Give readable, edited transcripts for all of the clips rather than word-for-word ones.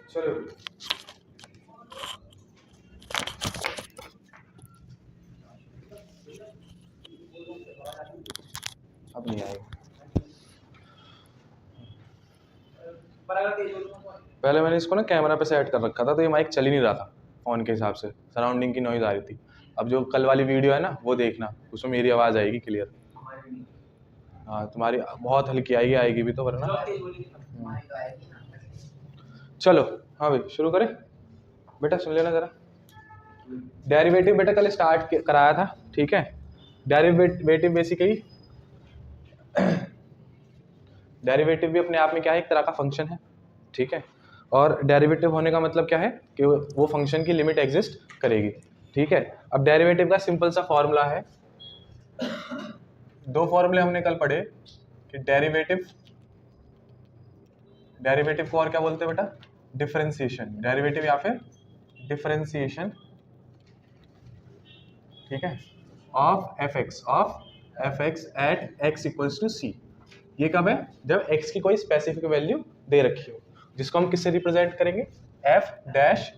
चलो अब नहीं आएगा। पहले मैंने इसको ना कैमरा पे सेट कर रखा था तो ये माइक चल ही नहीं रहा था फ़ोन के हिसाब से, सराउंडिंग की नॉइज़ आ रही थी। अब जो कल वाली वीडियो है ना वो देखना, उसमें मेरी आवाज़ आएगी क्लियर। हाँ तुम्हारी बहुत हल्की आएगी भी तो, वरना। चलो हाँ भाई शुरू करें। बेटा सुन लेना ज़रा, डेरिवेटिव बेटा कल स्टार्ट कराया था, ठीक है। डेरिवेटिव बेसिकली डेरिवेटिव भी अपने आप में क्या है, एक तरह का फंक्शन है, ठीक है। और डेरिवेटिव होने का मतलब क्या है कि वो फंक्शन की लिमिट एग्जिस्ट करेगी, ठीक है। अब डेरिवेटिव का सिंपल सा फॉर्मूला है, दो फॉर्मूले हमने कल पढ़े कि डेरिवेटिव को और क्या बोलते हैं बेटा, डिफरेंशिएशन, डेरिवेटिव या फिर डिफरेंशिएशन, ठीक है, of F X at X equals to C. ये कब है, जब x की कोई स्पेसिफिक वैल्यू दे रखी हो, जिसको हम किससे रिप्रेजेंट करेंगे, एफ डैश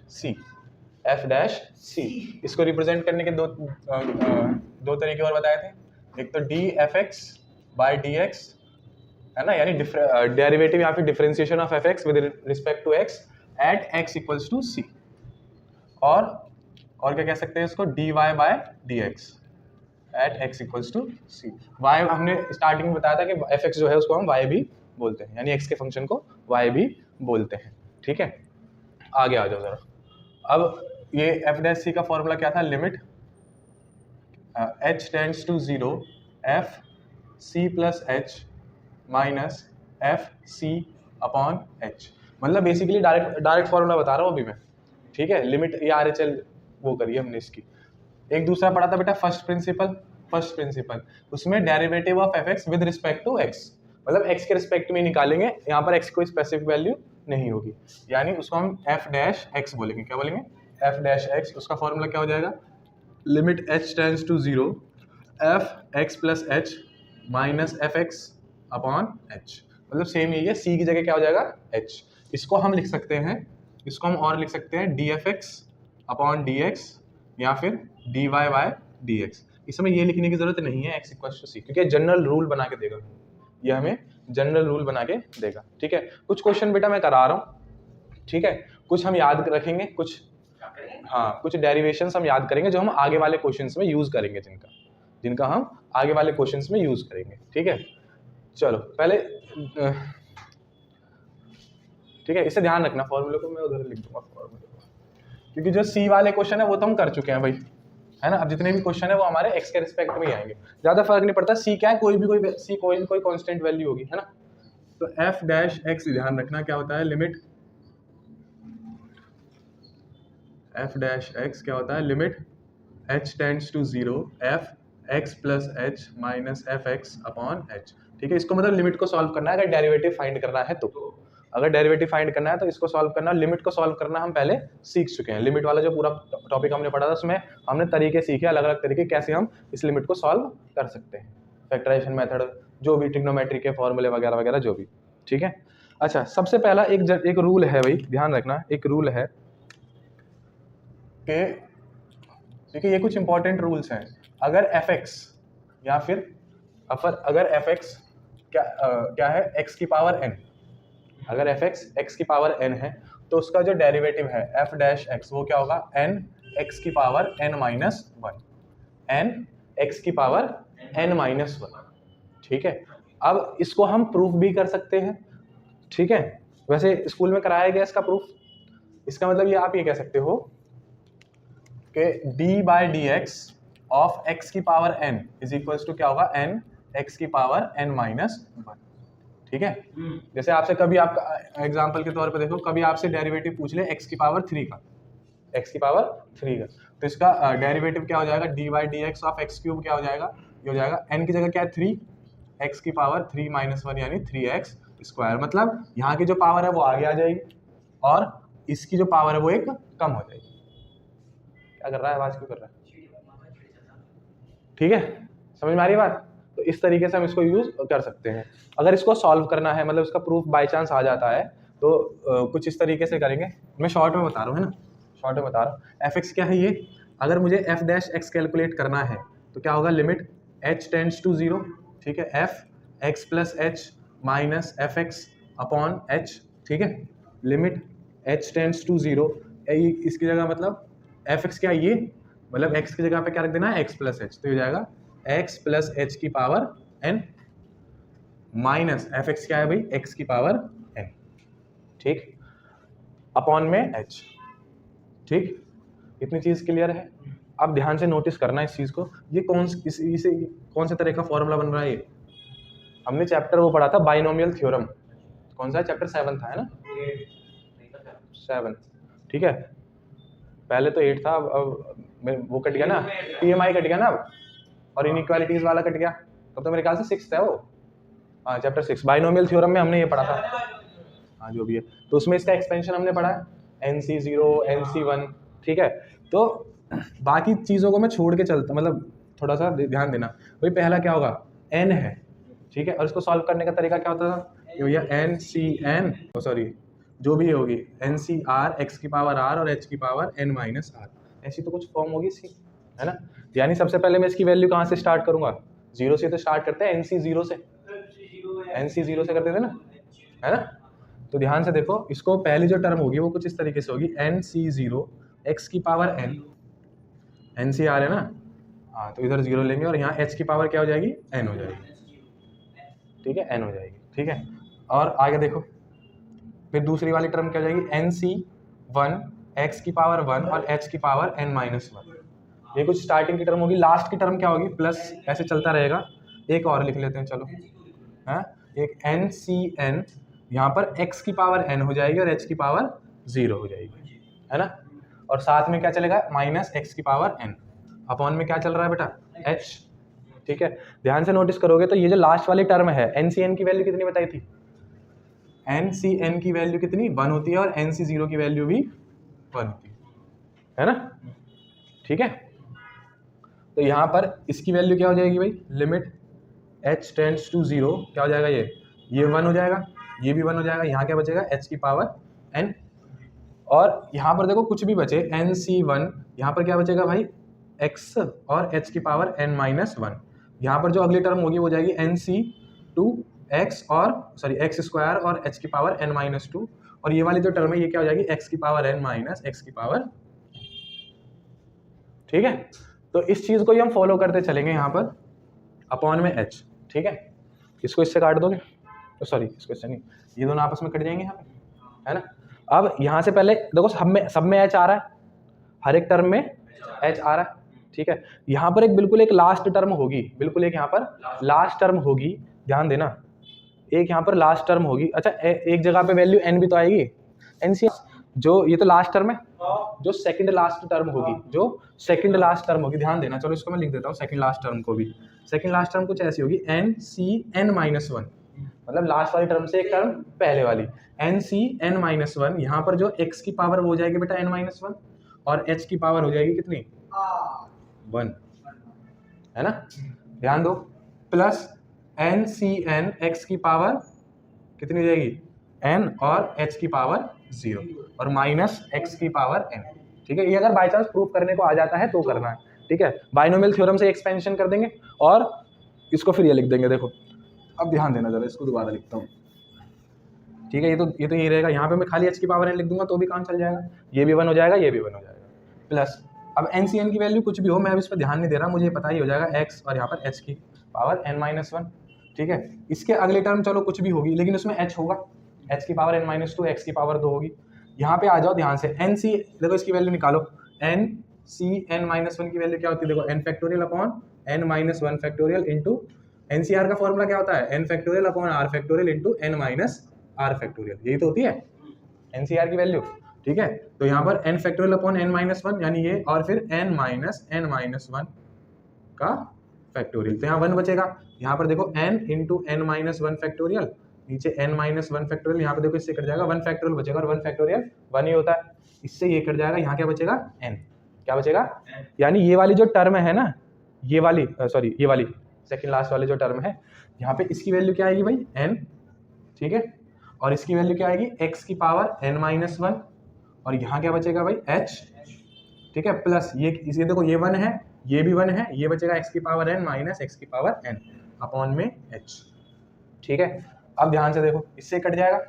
सी। इसको रिप्रेजेंट करने के दो तरीके और बताए थे, एक तो D F X by D X है ना, यानी डेरिवेटिव या फिर differentiation of F x with respect to X at X equals to C, और क्या कह सकते हैं इसको, D Y by D X at X equals to C. Y हमने स्टार्टिंग में बताया था कि एफ एक्स जो है उसको हम वाई भी बोलते हैं, यानी एक्स के फंक्शन को वाई भी बोलते हैं, ठीक है। आगे आ जाओ जरा। अब ये एफ डैश सी का फॉर्मूला क्या था, limit h tends to 0 f c plus h minus f c upon h. मतलब बेसिकली डायरेक्ट फॉर्मूला बता रहा हूँ अभी मैं, ठीक है। लिमिट ये आर एच एल वो करिए हमने इसकी। एक दूसरा पढ़ा था बेटा फर्स्ट प्रिंसिपल, उसमें derivative of F x with respect to x, मतलब एक्स के रिस्पेक्ट में निकालेंगे, यहाँ पर एक्स कोई स्पेसिफिक वैल्यू नहीं होगी, यानी उसको हम एफ डैश एक्स बोलेंगे। क्या बोलेंगे, एफ डैश एक्स। उसका फॉर्मूला क्या हो जाएगा, limit h tends to 0 f x plus h minus f x upon h. मतलब सेम यही है, सी की जगह क्या हो जाएगा, एच। इसको हम लिख सकते हैं, इसको हम और लिख सकते हैं d F x upon d x या फिर d Y by D x. इसमें ये लिखने की जरूरत नहीं है एक्स इक्वल टू सी, क्योंकि जनरल रूल बना के देगा, ये हमें जनरल रूल बना के देगा, ठीक है। कुछ क्वेश्चन बेटा मैं करा रहा हूँ, ठीक है, कुछ हम याद रखेंगे, कुछ डेरिवेशंस हम याद करेंगे जो हम आगे वाले क्वेश्चंस में यूज करेंगे, जिनका हम आगे वाले क्वेश्चंस में यूज करेंगे, ठीक है। चलो पहले ठीक है, इसे ध्यान रखना, फॉर्मूले को मैं उधर लिख दूंगा फॉर्मूले को, क्योंकि जो सी वाले क्वेश्चन है वो तो हम कर चुके हैं भाई, है ना। अब जितने भी क्वेश्चन है वो हमारे एक्स के रिस्पेक्ट में ही आएंगे, ज्यादा फर्क नहीं पड़ता, सी क्या है, कोई कांस्टेंट वैल्यू होगी, है ना। तो एफ डैश एक्स ध्यान रखना क्या होता है, लिमिट एफ डैश एक्स क्या होता है, limit h tends to 0 f x plus h minus f x upon h, ठीक है। इसको मतलब लिमिट को सॉल्व करना है, अगर डेरिवेटिव फाइंड करना है तो, अगर डेरिवेटिव फाइंड करना है तो इसको सॉल्व करना, लिमिट को सॉल्व करना हम पहले सीख चुके हैं। लिमिट वाला जो पूरा टॉपिक हमने पढ़ा था उसमें हमने तरीके सीखे, अलग अलग तरीके कैसे हम इस लिमिट को सॉल्व कर सकते हैं, फैक्टराइजेशन मेथड, जो भी ट्रिग्नोमेट्री के फॉर्मूले वगैरह वगैरह जो भी, ठीक है। अच्छा, सबसे पहला एक रूल है भाई, ध्यान रखना, एक रूल है कि देखिए ये कुछ इंपॉर्टेंट रूल्स हैं। अगर एफ एक्स या फिर अगर एफ एक्स क्या है, एक्स की पावर एन, अगर एफ एक्स एक्स की पावर एन है तो उसका जो डेरिवेटिव है एफ डैश एक्स वो क्या होगा, एन एक्स की power n minus one, n x की पावर एन माइनस वन, ठीक है। अब इसको हम प्रूफ भी कर सकते हैं, ठीक है। वैसे स्कूल में कराया गया इसका प्रूफ। इसका मतलब ये आप ये कह सकते हो कि d by D x of X की power n is equals to क्या होगा, n एक्स की पावर n माइनस वन, ठीक है। जैसे आपसे कभी आपका एग्जांपल के तौर पे देखो, कभी आपसे डेरिवेटिव पूछ ले x की पावर 3 का, तो इसका डेरिवेटिव क्या हो जाएगा, d by D x of x cube क्या हो जाएगा, ये हो जाएगा n की जगह क्या है 3, x की पावर 3 माइनस वन यानी 3x स्क्वायर। मतलब यहाँ की जो पावर है वो आगे आ जाएगी और इसकी जो पावर है वो एक कम हो जाएगी। क्या कर रहा है, आवाज क्यों कर रहा है, ठीक है, समझ में आ रही है बात। तो इस तरीके से हम इसको यूज कर सकते हैं। अगर इसको सॉल्व करना है, मतलब इसका प्रूफ बाय चांस आ जाता है, तो कुछ इस तरीके से करेंगे, मैं शॉर्ट में बता रहा हूँ, है ना, शॉर्ट में बता रहा हूँ। एफ एक्स क्या है ये, अगर मुझे एफ डैश एक्स कैलकुलेट करना है तो क्या होगा, लिमिट एच टेंड्स टू 0, ठीक है, F x plus h minus f x upon h, ठीक है, लिमिट एच टेंड्स टू 0, इसकी जगह मतलब एफ एक्स क्या है ये, मतलब एक्स की जगह पे क्या रख देना है, एक्स प्लस एच, तो ये हो जाएगा एक्स प्लस एच की power n minus f x क्या है भाई, एक्स की पावर एन, ठीक, अपॉन में एच, ठीक, इतनी चीज क्लियर है। अब ध्यान से नोटिस करना इस चीज को, ये कौन से तरह का फॉर्मूला बन रहा है, ये हमने चैप्टर वो पढ़ा था बाइनोमियल थ्योरम, कौन सा चैप्टर 7 था, है ना, 7, ठीक है, पहले तो 8 था, अब वो कट गया ना, पीएमआई कट गया ना अब, और इनइक्वालिटीज वाला कट गया, तब तो मेरे ख्याल से 6 है वो, हाँ चैप्टर 6 बाइनोमियल थ्योरम में हमने ये पढ़ा था, हाँ जो भी है, तो उसमें इसका एक्सपेंशन हमने पढ़ा है NC0 NC1, ठीक है, तो बाकी चीज़ों को मैं छोड़ के चलता, मतलब थोड़ा सा ध्यान देना, भाई पहला क्या होगा, n है, ठीक है, और इसको सॉल्व करने का तरीका क्या होता था, ये भैया NCN, सॉरी जो भी होगी NCR x की पावर r और h की पावर n माइनस r, ऐसी तो कुछ फॉर्म होगी इसकी, है ना, यानी सबसे पहले मैं इसकी वैल्यू कहाँ से स्टार्ट करूंगा, 0 से तो स्टार्ट करते हैं, NC0 से करते थे ना, है ना, तो ध्यान से देखो, इसको पहली जो टर्म होगी वो कुछ इस तरीके से होगी NC0 x की पावर n, NCR है ना, हाँ तो इधर 0 लेंगे और यहाँ h की पावर क्या हो जाएगी, n हो जाएगी, ठीक है, n हो जाएगी, ठीक है, और आगे देखो फिर दूसरी वाली टर्म क्या हो जाएगी, NC1 x की पावर 1 और h की पावर n माइनस 1, ये कुछ स्टार्टिंग की टर्म होगी, लास्ट की टर्म क्या होगी, प्लस ऐसे चलता रहेगा, एक और लिख लेते हैं चलो, है एक NCN, यहाँ पर x की पावर n हो जाएगी और h की पावर 0 हो जाएगी, है ना, और साथ में क्या चलेगा, माइनस x की पावर n, अपॉन में क्या चल रहा है बेटा, h, ठीक है, ध्यान से नोटिस करोगे तो ये जो लास्ट वाली टर्म है, NCN की वैल्यू कितनी बताई थी, NCN की वैल्यू कितनी 1 होती है और NC0 की वैल्यू भी 1 होती है ना, ठीक है, तो यहाँ पर इसकी वैल्यू क्या हो जाएगी भाई, लिमिट h टेंड्स टू 0, क्या हो जाएगा, ये 1 हो जाएगा, ये भी 1 हो जाएगा, यहाँ क्या बचेगा, h की पावर n, और यहाँ पर देखो कुछ भी बचे NC1, यहाँ पर क्या बचेगा भाई, x और h की पावर n माइनस 1, यहाँ पर जो अगली टर्म होगी वो जाएगी NC2x और सॉरी x स्क्वायर और h की पावर n माइनस 2, और ये वाली जो टर्म है ये क्या हो जाएगी, x की पावर n माइनस x की पावर, ठीक है, तो इस चीज को ही हम फॉलो करते चलेंगे यहाँ पर, अपॉन में h, ठीक है, इसको इससे काट दोगे, तो सॉरी इसको इससे नहीं, ये दोनों आपस में कट जाएंगे यहाँ पे, है ना, अब यहाँ से पहले देखो सब में h आ रहा है, हर एक टर्म में h आ रहा है, ठीक है, यहाँ पर बिल्कुल एक लास्ट टर्म होगी, बिल्कुल एक यहाँ पर लास्ट टर्म होगी, ध्यान देना, एक यहाँ पर लास्ट टर्म होगी, अच्छा एक जगह पे वैल्यू n भी तो आएगी, NC जो ये तो लास्ट टर्म है, जो सेकंड लास्ट टर्म होगी, ध्यान देना, चलो इसको मैं लिख देता हूँ सेकंड लास्ट टर्म को भी, सेकंड लास्ट टर्म कुछ ऐसी होगी NCN माइनस 1, मतलब लास्ट वाली टर्म से एक टर्म पहले वाली, NCN माइनस 1, यहाँ पर जो x की पावर वो हो जाएगी बेटा n माइनस 1 और h की पावर हो जाएगी कितनी, 1, है ना, ध्यान दो, प्लस NCN x की पावर कितनी हो जाएगी, n और h की पावर 0 और माइनस x की पावर n, ठीक है, ये अगर बाय चांस प्रूफ करने को आ जाता है तो करना है, ठीक है, बाइनोमियल थ्योरम से एक्सपेंशन कर देंगे और इसको फिर ये लिख देंगे, देखो अब ध्यान देना जरा, इसको दोबारा लिखता हूँ, ठीक है, ये तो ये रहेगा, यहाँ पे मैं खाली h की पावर n लिख दूंगा तो भी काम चल जाएगा, ये भी 1 हो जाएगा, ये भी 1 हो जाएगा, प्लस अब NCN की वैल्यू कुछ भी हो, मैं अब इस पर ध्यान नहीं दे रहा, मुझे पता ही हो जाएगा x और यहाँ पर h की पावर n माइनस 1, ठीक है, इसके अगले टर्म चलो कुछ भी होगी लेकिन उसमें h होगा, h की पावर n माइनस 2, x की पावर 2 होगी, यहाँ पे आ जाओ ध्यान से, NC देखो इसकी वैल्यू निकालो, NCN माइनस 1 की वैल्यू क्या होती है, देखो n factorial upon n minus 1 factorial into NCR का फॉर्मूला क्या होता है, n factorial upon r factorial into n minus r factorial, यही तो होती है NCR की वैल्यू, ठीक है, तो यहाँ पर n factorial upon n minus 1 यानी ये, और फिर n माइनस 1 का फैक्टोरियल, तो यहाँ 1 बचेगा, यहाँ पर देखो n into n minus 1 factorial, नीचे n माइनस 1 फैक्टोरियल, यहाँ पे देखो इससे कट जाएगा 1 फैक्टोरियल बचेगा, और 1 फैक्टोरियल 1 ही होता है, इससे ये कट जाएगा, यहाँ क्या बचेगा, n, क्या बचेगा, यानी ये वाली जो टर्म है ना, ये वाली सेकंड लास्ट वाली जो टर्म है, यहाँ पे इसकी वैल्यू क्या आएगी भाई, n, ठीक है, और इसकी वैल्यू क्या आएगी x की पावर n-1 और यहाँ क्या बचेगा भाई h, ठीक है, प्लस ये देखो ये 1 है, ये भी 1 है, ये बचेगा x की पावर n माइनस x की पावर n अपॉन में h, ठीक है। अब ध्यान से देखो, इससे कट जाएगा।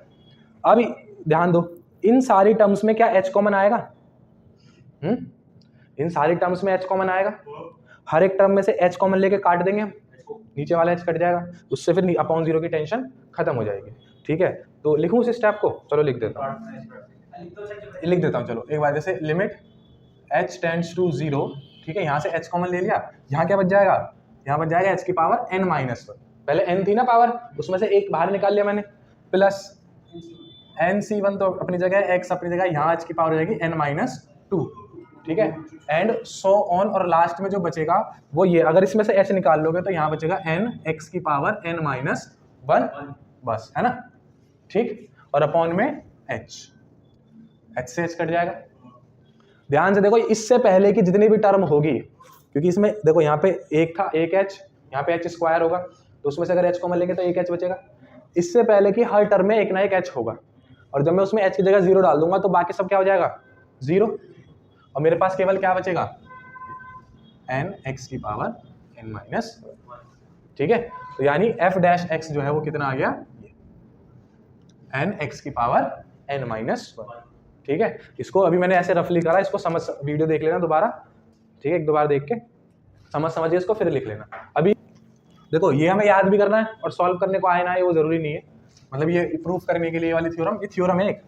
अब ध्यान दो, इन सारी टर्म्स में क्या h कॉमन आएगा? इन सारी टर्म्स में h कॉमन आएगा। हर एक टर्म में से h कॉमन लेके काट देंगे हम, नीचे वाला h कट जाएगा, उससे फिर अपॉन 0 की टेंशन खत्म हो जाएगी, ठीक है। तो लिखूं इस स्टेप को, चलो लिख देता हूँ, चलो एक बार, जैसे लिमिट h टेंड्स टू 0, ठीक है, यहाँ से h कॉमन ले लिया, यहाँ क्या बच जाएगा, यहाँ बच जाएगा h की पावर n-1, पहले n थी ना पावर, उसमें से एक बाहर निकाल लिया मैंने, प्लस nc1 तो अपनी जगह, x अपनी जगह, यहाँ h की पावर हो जाएगी n-2, ठीक है, एंड सो ऑन, और लास्ट में जो बचेगा वो ये, अगर इसमें से h निकाल लोगे तो यहाँ बचेगा n x की पावर n-1, बस, है ना, ठीक, और अपॉन में h से h कट जाएगा। ध्यान से देखो, इससे पहले की जितनी भी टर्म होगी, क्योंकि इसमें देखो यहाँ पे एक था, एक h, यहाँ पे h स्क्वायर होगा, तो उसमें से अगर h कॉमन लेंगे तो एक h बचेगा। इससे पहले की हर टर्म में एक ना एक h होगा, और जब मैं उसमें h की जगह 0 डाल दूंगा तो बाकी सब क्या हो जाएगा 0, और मेरे पास केवल क्या बचेगा n x की पावर n-1, ठीक है। तो यानी f डैश x जो है वो कितना आ गया, n x की पावर n-1, ठीक है। इसको अभी मैंने ऐसे रफली करा, इसको समझ, वीडियो देख लेना दोबारा, ठीक है, एक दो बार देख के समझिए इसको, फिर लिख लेना। अभी देखो, ये हमें याद भी करना है और सॉल्व करने को आए ना आए वो जरूरी नहीं है, मतलब ये प्रूफ करने के लिए वाली थ्योरम, ये थ्योरम है एक,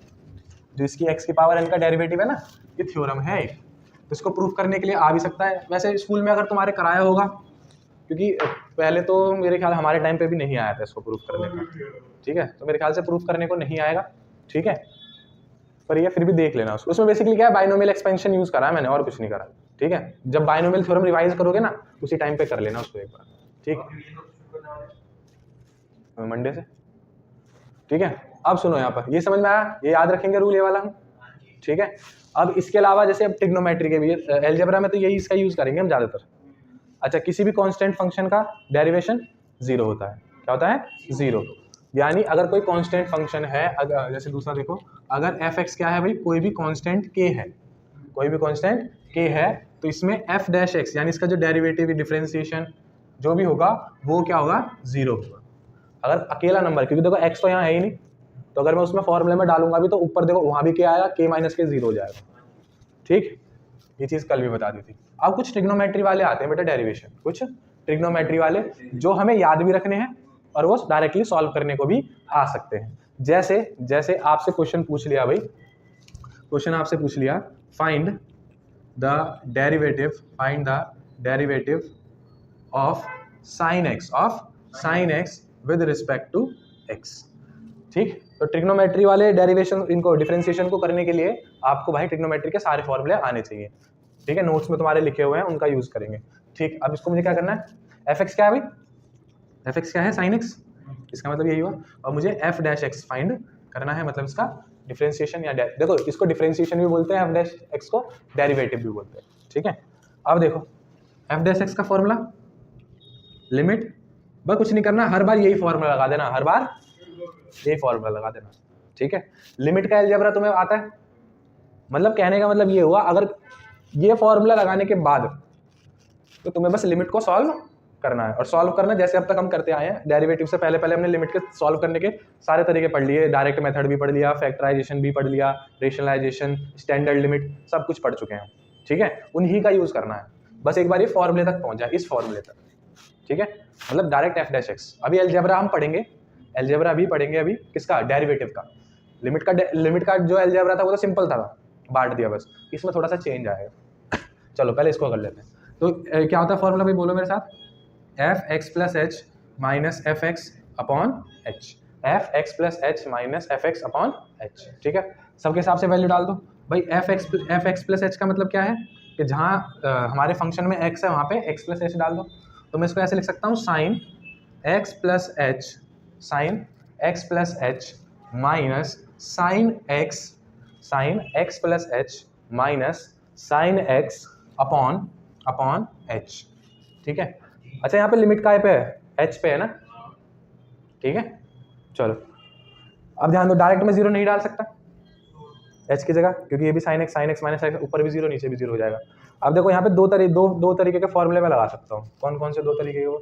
जो इसकी x की पावर n का डेरिवेटिव है ना, ये थ्योरम है एक, तो इसको प्रूफ करने के लिए आ भी सकता है। वैसे स्कूल में अगर तुम्हारे कराया होगा, क्योंकि पहले तो मेरे ख्याल हमारे टाइम पे भी नहीं आया था इसको प्रूफ करने का, ठीक है, तो मेरे ख्याल से प्रूफ करने को नहीं आएगा, ठीक है, पर ये फिर भी देख लेना। उसमें बेसिकली क्या है, बाइनोमियल एक्सपेंशन यूज करा है मैंने, और कुछ नहीं करा, ठीक है। जब बाइनोमियल थ्योरम रिवाइज करोगे ना, उसी टाइम पे कर लेना उसको एक बार, ठीक है, मंडे से, ठीक है। अब सुनो, यहाँ पर ये समझ में आया, ये याद रखेंगे रूल ये वाला हम, ठीक है। अब इसके अलावा जैसे अब ट्रिग्नोमेट्री के भी, एलजेब्रा में तो यही इसका यूज करेंगे हम ज्यादातर। अच्छा, किसी भी कांस्टेंट फंक्शन का डेरिवेशन 0 होता है, क्या होता है 0, यानी अगर कोई कांस्टेंट फंक्शन है, अगर जैसे दूसरा देखो, अगर f(x) क्या है भाई, कोई भी कांस्टेंट k है, कोई भी कांस्टेंट k है, तो इसमें f डैश x यानी इसका जो डेरिवेटिव डिफरेंशिएशन जो भी होगा वो क्या होगा 0 होगा। अगर अकेला नंबर, क्योंकि देखो x तो यहाँ है ही नहीं, तो अगर मैं उसमें फॉर्मूले में डालूंगा भी तो ऊपर देखो वहां भी क्या आएगा, k माइनस के 0 हो जाएगा, ठीक, ये चीज कल भी बता दी थी। अब कुछ ट्रिग्नोमेट्री वाले आते हैं बेटा डेरिवेशन, कुछ ट्रिग्नोमेट्री वाले जो हमें याद भी रखने हैं और वो डायरेक्टली सॉल्व करने को भी आ सकते हैं। जैसे आपसे क्वेश्चन पूछ लिया भाई, क्वेश्चन आपसे पूछ लिया, find the derivative of sine x with respect to x, ठीक। तो ट्रिग्नोमेट्री वाले डेरिवेशन, इनको डिफरेंशिएशन को करने के लिए आपको भाई ट्रिग्नोमेट्री के सारे फॉर्मूले आने चाहिए, ठीक है, नोट्स में तुम्हारे लिखे हुए हैं, उनका यूज करेंगे, ठीक। अब इसको मुझे क्या करना है, f(x) क्या है भाई, f(x) क्या है sin x, इसका मतलब यही हुआ, और मुझे f डैश x फाइंड करना है, मतलब इसका डिफरेंशिएशन, या देखो इसको डिफरेंशिएशन भी बोलते हैं, f डैश x को डेरिवेटिव भी बोलते हैं, ठीक है। अब देखो f डैश x का फॉर्मूला, लिमिट, बस कुछ नहीं करना, हर बार यही फॉर्मूला लगा देना, हर बार यही फॉर्मूला लगा देना, ठीक है। लिमिट का अलजेब्रा तुम्हें आता है, मतलब कहने का मतलब ये हुआ, अगर ये फॉर्मूला लगाने के बाद तो तुम्हें बस लिमिट को सॉल्व करना है, और सॉल्व करना जैसे अब तक हम करते आए हैं, डेरिवेटिव से पहले हमने लिमिट के सॉल्व करने के सारे तरीके पढ़ लिए, डायरेक्ट मेथड भी पढ़ लिया, फैक्टराइजेशन भी पढ़ लिया, रेशनलाइजेशन, स्टैंडर्ड लिमिट, सब कुछ पढ़ चुके हैं, ठीक है। उन्हीं का यूज करना है, बस एक बार ये फॉर्मूले तक पहुंच जाए, इस फॉर्मूले तक, ठीक है, मतलब डायरेक्ट f डैश x। अभी अलजेब्रा हम पढ़ेंगे, अलजेब्रा भी पढ़ेंगे अभी, किसका, डेरिवेटिव का। लिमिट का जो अलजेब्रा था वो तो सिंपल था, बांट दिया बस, इसमें थोड़ा सा चेंज आएगा। चलो पहले इसको कर लेते हैं। तो क्या होता है फॉर्मूला भाई, बोलो मेरे साथ, f(x + h - f(x) upon h, f(x + h - f(x) upon h, ठीक है। सबके हिसाब से वैल्यू डाल दो भाई। f(x + h) का मतलब क्या है कि जहाँ हमारे फंक्शन में x है वहाँ पे x + h डाल दो। तो मैं इसको ऐसे लिख सकता हूँ, sin x + h minus sin x + h minus sin x upon h, ठीक है। अच्छा, यहाँ पे लिमिट काय पे है, h पे है ना, ठीक है। चलो अब ध्यान दो, डायरेक्ट में जीरो नहीं डाल सकता h की जगह, क्योंकि ये भी साइन एक्स माइनस एक्स, ऊपर भी जीरो नीचे भी जीरो हो जाएगा। अब देखो यहाँ पे दो तरीके के फॉर्मूले में लगा सकता हूँ। कौन कौन से दो तरीके के? वो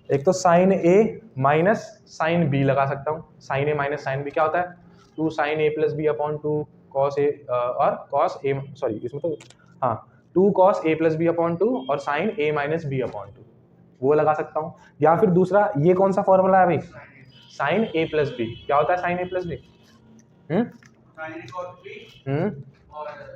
एक तो साइन ए माइनस साइन बी लगा सकता हूँ। साइन ए माइनस साइन बी क्या होता है? 2 sign A plus B upon 2 cos A, और कॉस ए, सॉरी इसमें तो हाँ 2 cos A plus B upon 2 और साइन ए माइनस बी अपॉन 2, वो लगा सकता हूँ। या फिर दूसरा, ये कौन सा फॉर्मूला है भाई? साइन ए प्लस बी। क्या होता है sign A plus B?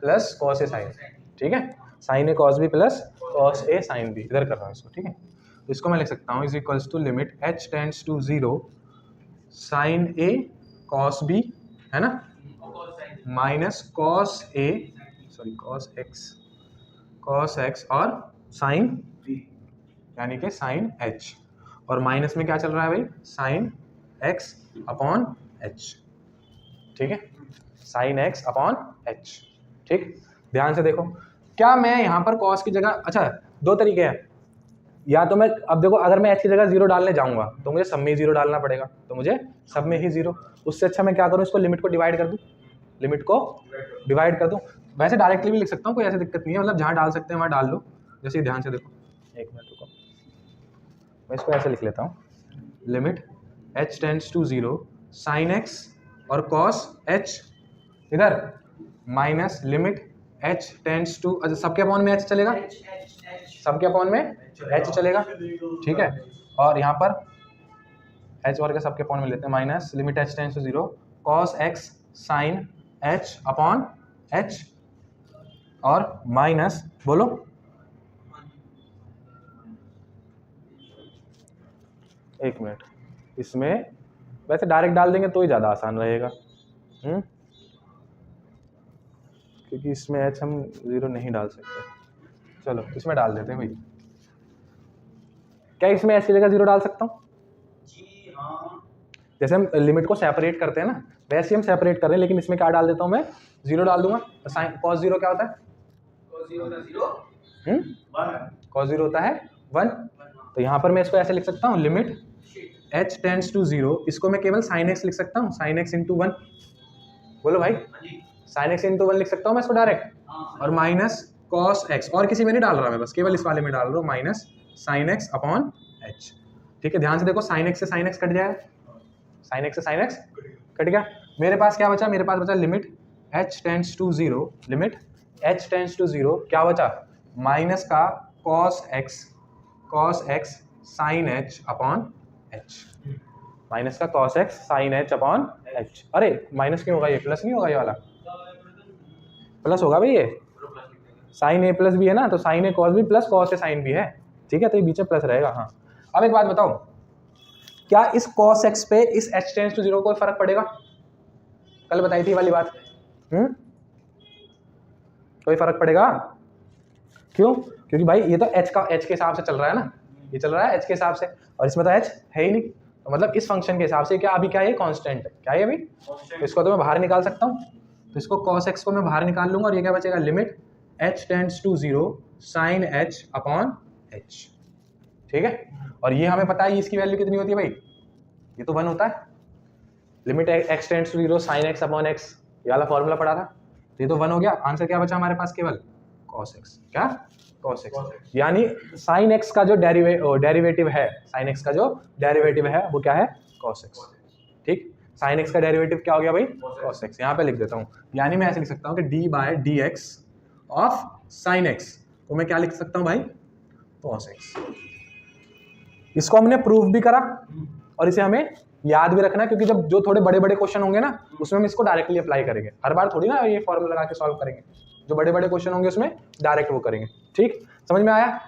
Plus cos A sign, ठीक है, sign a cos b plus cos A sine B. इधर कर रहा हूँ इसको, ठीक है। तो इसको मैं लिख सकता हूँ is equals to limit h tends to 0 sine a cos b, है ना, minus cos a, sorry cos x और साइन बी, यानी कि साइन h, और माइनस में क्या चल रहा है भाई? साइन x अपॉन h, ठीक है, साइन x अपॉन h, ठीक। ध्यान से देखो, क्या मैं यहाँ पर cos की जगह, अच्छा दो तरीके हैं, या तो मैं, अब देखो अगर मैं h की जगह 0 डालने जाऊंगा तो मुझे सब में ही 0 डालना पड़ेगा, तो मुझे सब में ही 0। उससे अच्छा मैं क्या करूँ, इसको लिमिट को डिवाइड कर दूँ, वैसे डायरेक्टली भी लिख सकता हूँ, कोई ऐसी दिक्कत नहीं है, मतलब जहाँ डाल सकते हैं वहाँ डाल लो। जैसे ध्यान से देखो, एक मिनट रुको, मैं इसको ऐसे लिख लेता हूँ, limit h tends to 0 sine x और कॉस h, इधर minus limit h tends to, अच्छा सबके अपॉन में h चलेगा, सबके अपॉन में h चलेगा, ठीक है, और यहाँ पर h और के सबके अपॉन में लेते हैं, minus limit h tends to 0 cos x sine h upon h, और माइनस, बोलो एक मिनट, इसमें वैसे डायरेक्ट डाल देंगे तो ही ज़्यादा आसान रहेगा, क्योंकि इसमें h हम 0 नहीं डाल सकते। चलो इसमें डाल देते हैं भाई। क्या इसमें h की जगह 0 डाल सकता हूँ? जी हाँ। जैसे हम लिमिट को सेपरेट करते हैं ना, वैसे हम सेपरेट कर रहे हैं, लेकिन इसमें क्या डाल देता हूँ मैं? 0 डाल दूंगा। साइन कॉस 0 क्या होता है? कॉस 0 होता है 1। तो यहाँ पर मैं इसको ऐसे लिख सकता हूँ, लिमिट h टेंड्स टू 0, इसको मैं केवल साइन x लिख सकता हूँ, साइन x इंटू 1, बोलो भाई, साइन x इंटू 1 लिख सकता हूँ मैं इसको डायरेक्ट, और माइनस कॉस x, और किसी में नहीं डाल रहा मैं, बस केवल इस वाले में डाल रहा हूँ, minus sine x upon h, ठीक है। ध्यान से देखो, साइन x से साइन x कट जाएगा, साइन x से साइन x कट गया, मेरे पास क्या बचा? मेरे पास बचा limit h tends to 0, limit h tends to 0 क्या बचा? माइनस का cos x sine h upon h, minus का cos x sine h upon h। अरे माइनस क्यों होगा? ये प्लस नहीं होगा? ये वाला प्लस होगा भाई, ये साइन a प्लस बी है ना, तो sine a cos b plus cos a sine b है, ठीक है, तो ये बीच में प्लस रहेगा। हाँ, अब एक बात बताओ, क्या इस कॉस x पे इस h टेंड्स टू 0 कोई फर्क पड़ेगा? कल बताई थी वाली बात, कोई फर्क पड़ेगा? क्यों? क्योंकि भाई ये तो h के हिसाब से चल रहा है ना, ये चल रहा है h के हिसाब से, और इसमें तो h है ही नहीं, तो मतलब इस फंक्शन के हिसाब से क्या अभी क्या ये कांस्टेंट है? क्या है अभी? तो इसको तो मैं बाहर निकाल सकता हूँ, तो इसको cos x को मैं बाहर निकाल लूंगा, और ये क्या बचेगा? Limit h tends to 0 sine h upon h, ठीक है। और ये हमें पता है इसकी वैल्यू कितनी होती है भाई? ये तो 1 होता है। Limit x tends to 0 sine x upon x, ये वाला फॉर्मूला पढ़ा था, तो ये तो 1 हो गया। आंसर क्या बचा हमारे पास? केवल cos x। क्या? cos x, यानी साइन x का जो डेरिवेटिव है, साइन x का जो डेरिवेटिव है वो क्या है? cos x, ठीक। साइन x का डेरिवेटिव क्या हो गया भाई? cos x। यहाँ पे लिख देता हूँ, यानी मैं ऐसे लिख सकता हूँ कि d by D x of sine x को मैं क्या लिख सकता हूँ भाई? cos x। इसको हमने प्रूफ भी करा, और इसे हमें याद भी रखना है, क्योंकि जब जो थोड़े बड़े बड़े क्वेश्चन होंगे ना, उसमें हम इसको डायरेक्टली अप्लाई करेंगे, हर बार थोड़ी ना ये फॉर्मूला लगा के सॉल्व करेंगे, जो बड़े बड़े क्वेश्चन होंगे उसमें डायरेक्ट वो करेंगे, ठीक। समझ में आया?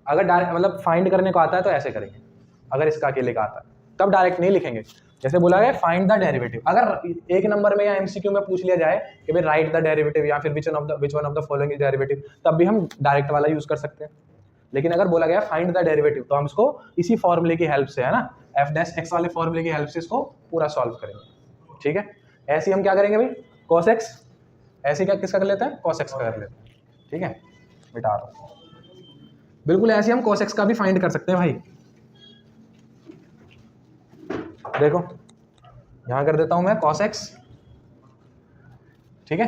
अगर डायरेक्ट मतलब फाइंड करने को आता है तो ऐसे करेंगे, अगर इसका अकेले का आता है तब डायरेक्ट नहीं लिखेंगे। जैसे बोला गया फाइंड द डेरिवेटिव, अगर एक नंबर में या एमसीक्यू में पूछ लिया जाए कि भाई राइट द डेरिवेटिव या फिर which one of the following is derivative, तब भी हम डायरेक्ट वाला यूज कर सकते हैं। लेकिन अगर बोला गया फाइंड द डेरिवेटिव, तो हम इसको इसी फॉर्मूले की हेल्प से, है ना, f डैश x वाले फॉर्मूले की हेल्प से इसको पूरा सॉल्व करेंगे, ठीक है। ऐसे हम क्या करेंगे भाई? cos x, ऐसे क्या किसका कर लेते हैं? cos x का कर लेते हैं, ठीक है। मिटा रहा हूँ, बिल्कुल ऐसे हम cos x का भी फाइंड कर सकते हैं भाई। देखो यहाँ कर देता हूँ मैं cos x, ठीक है,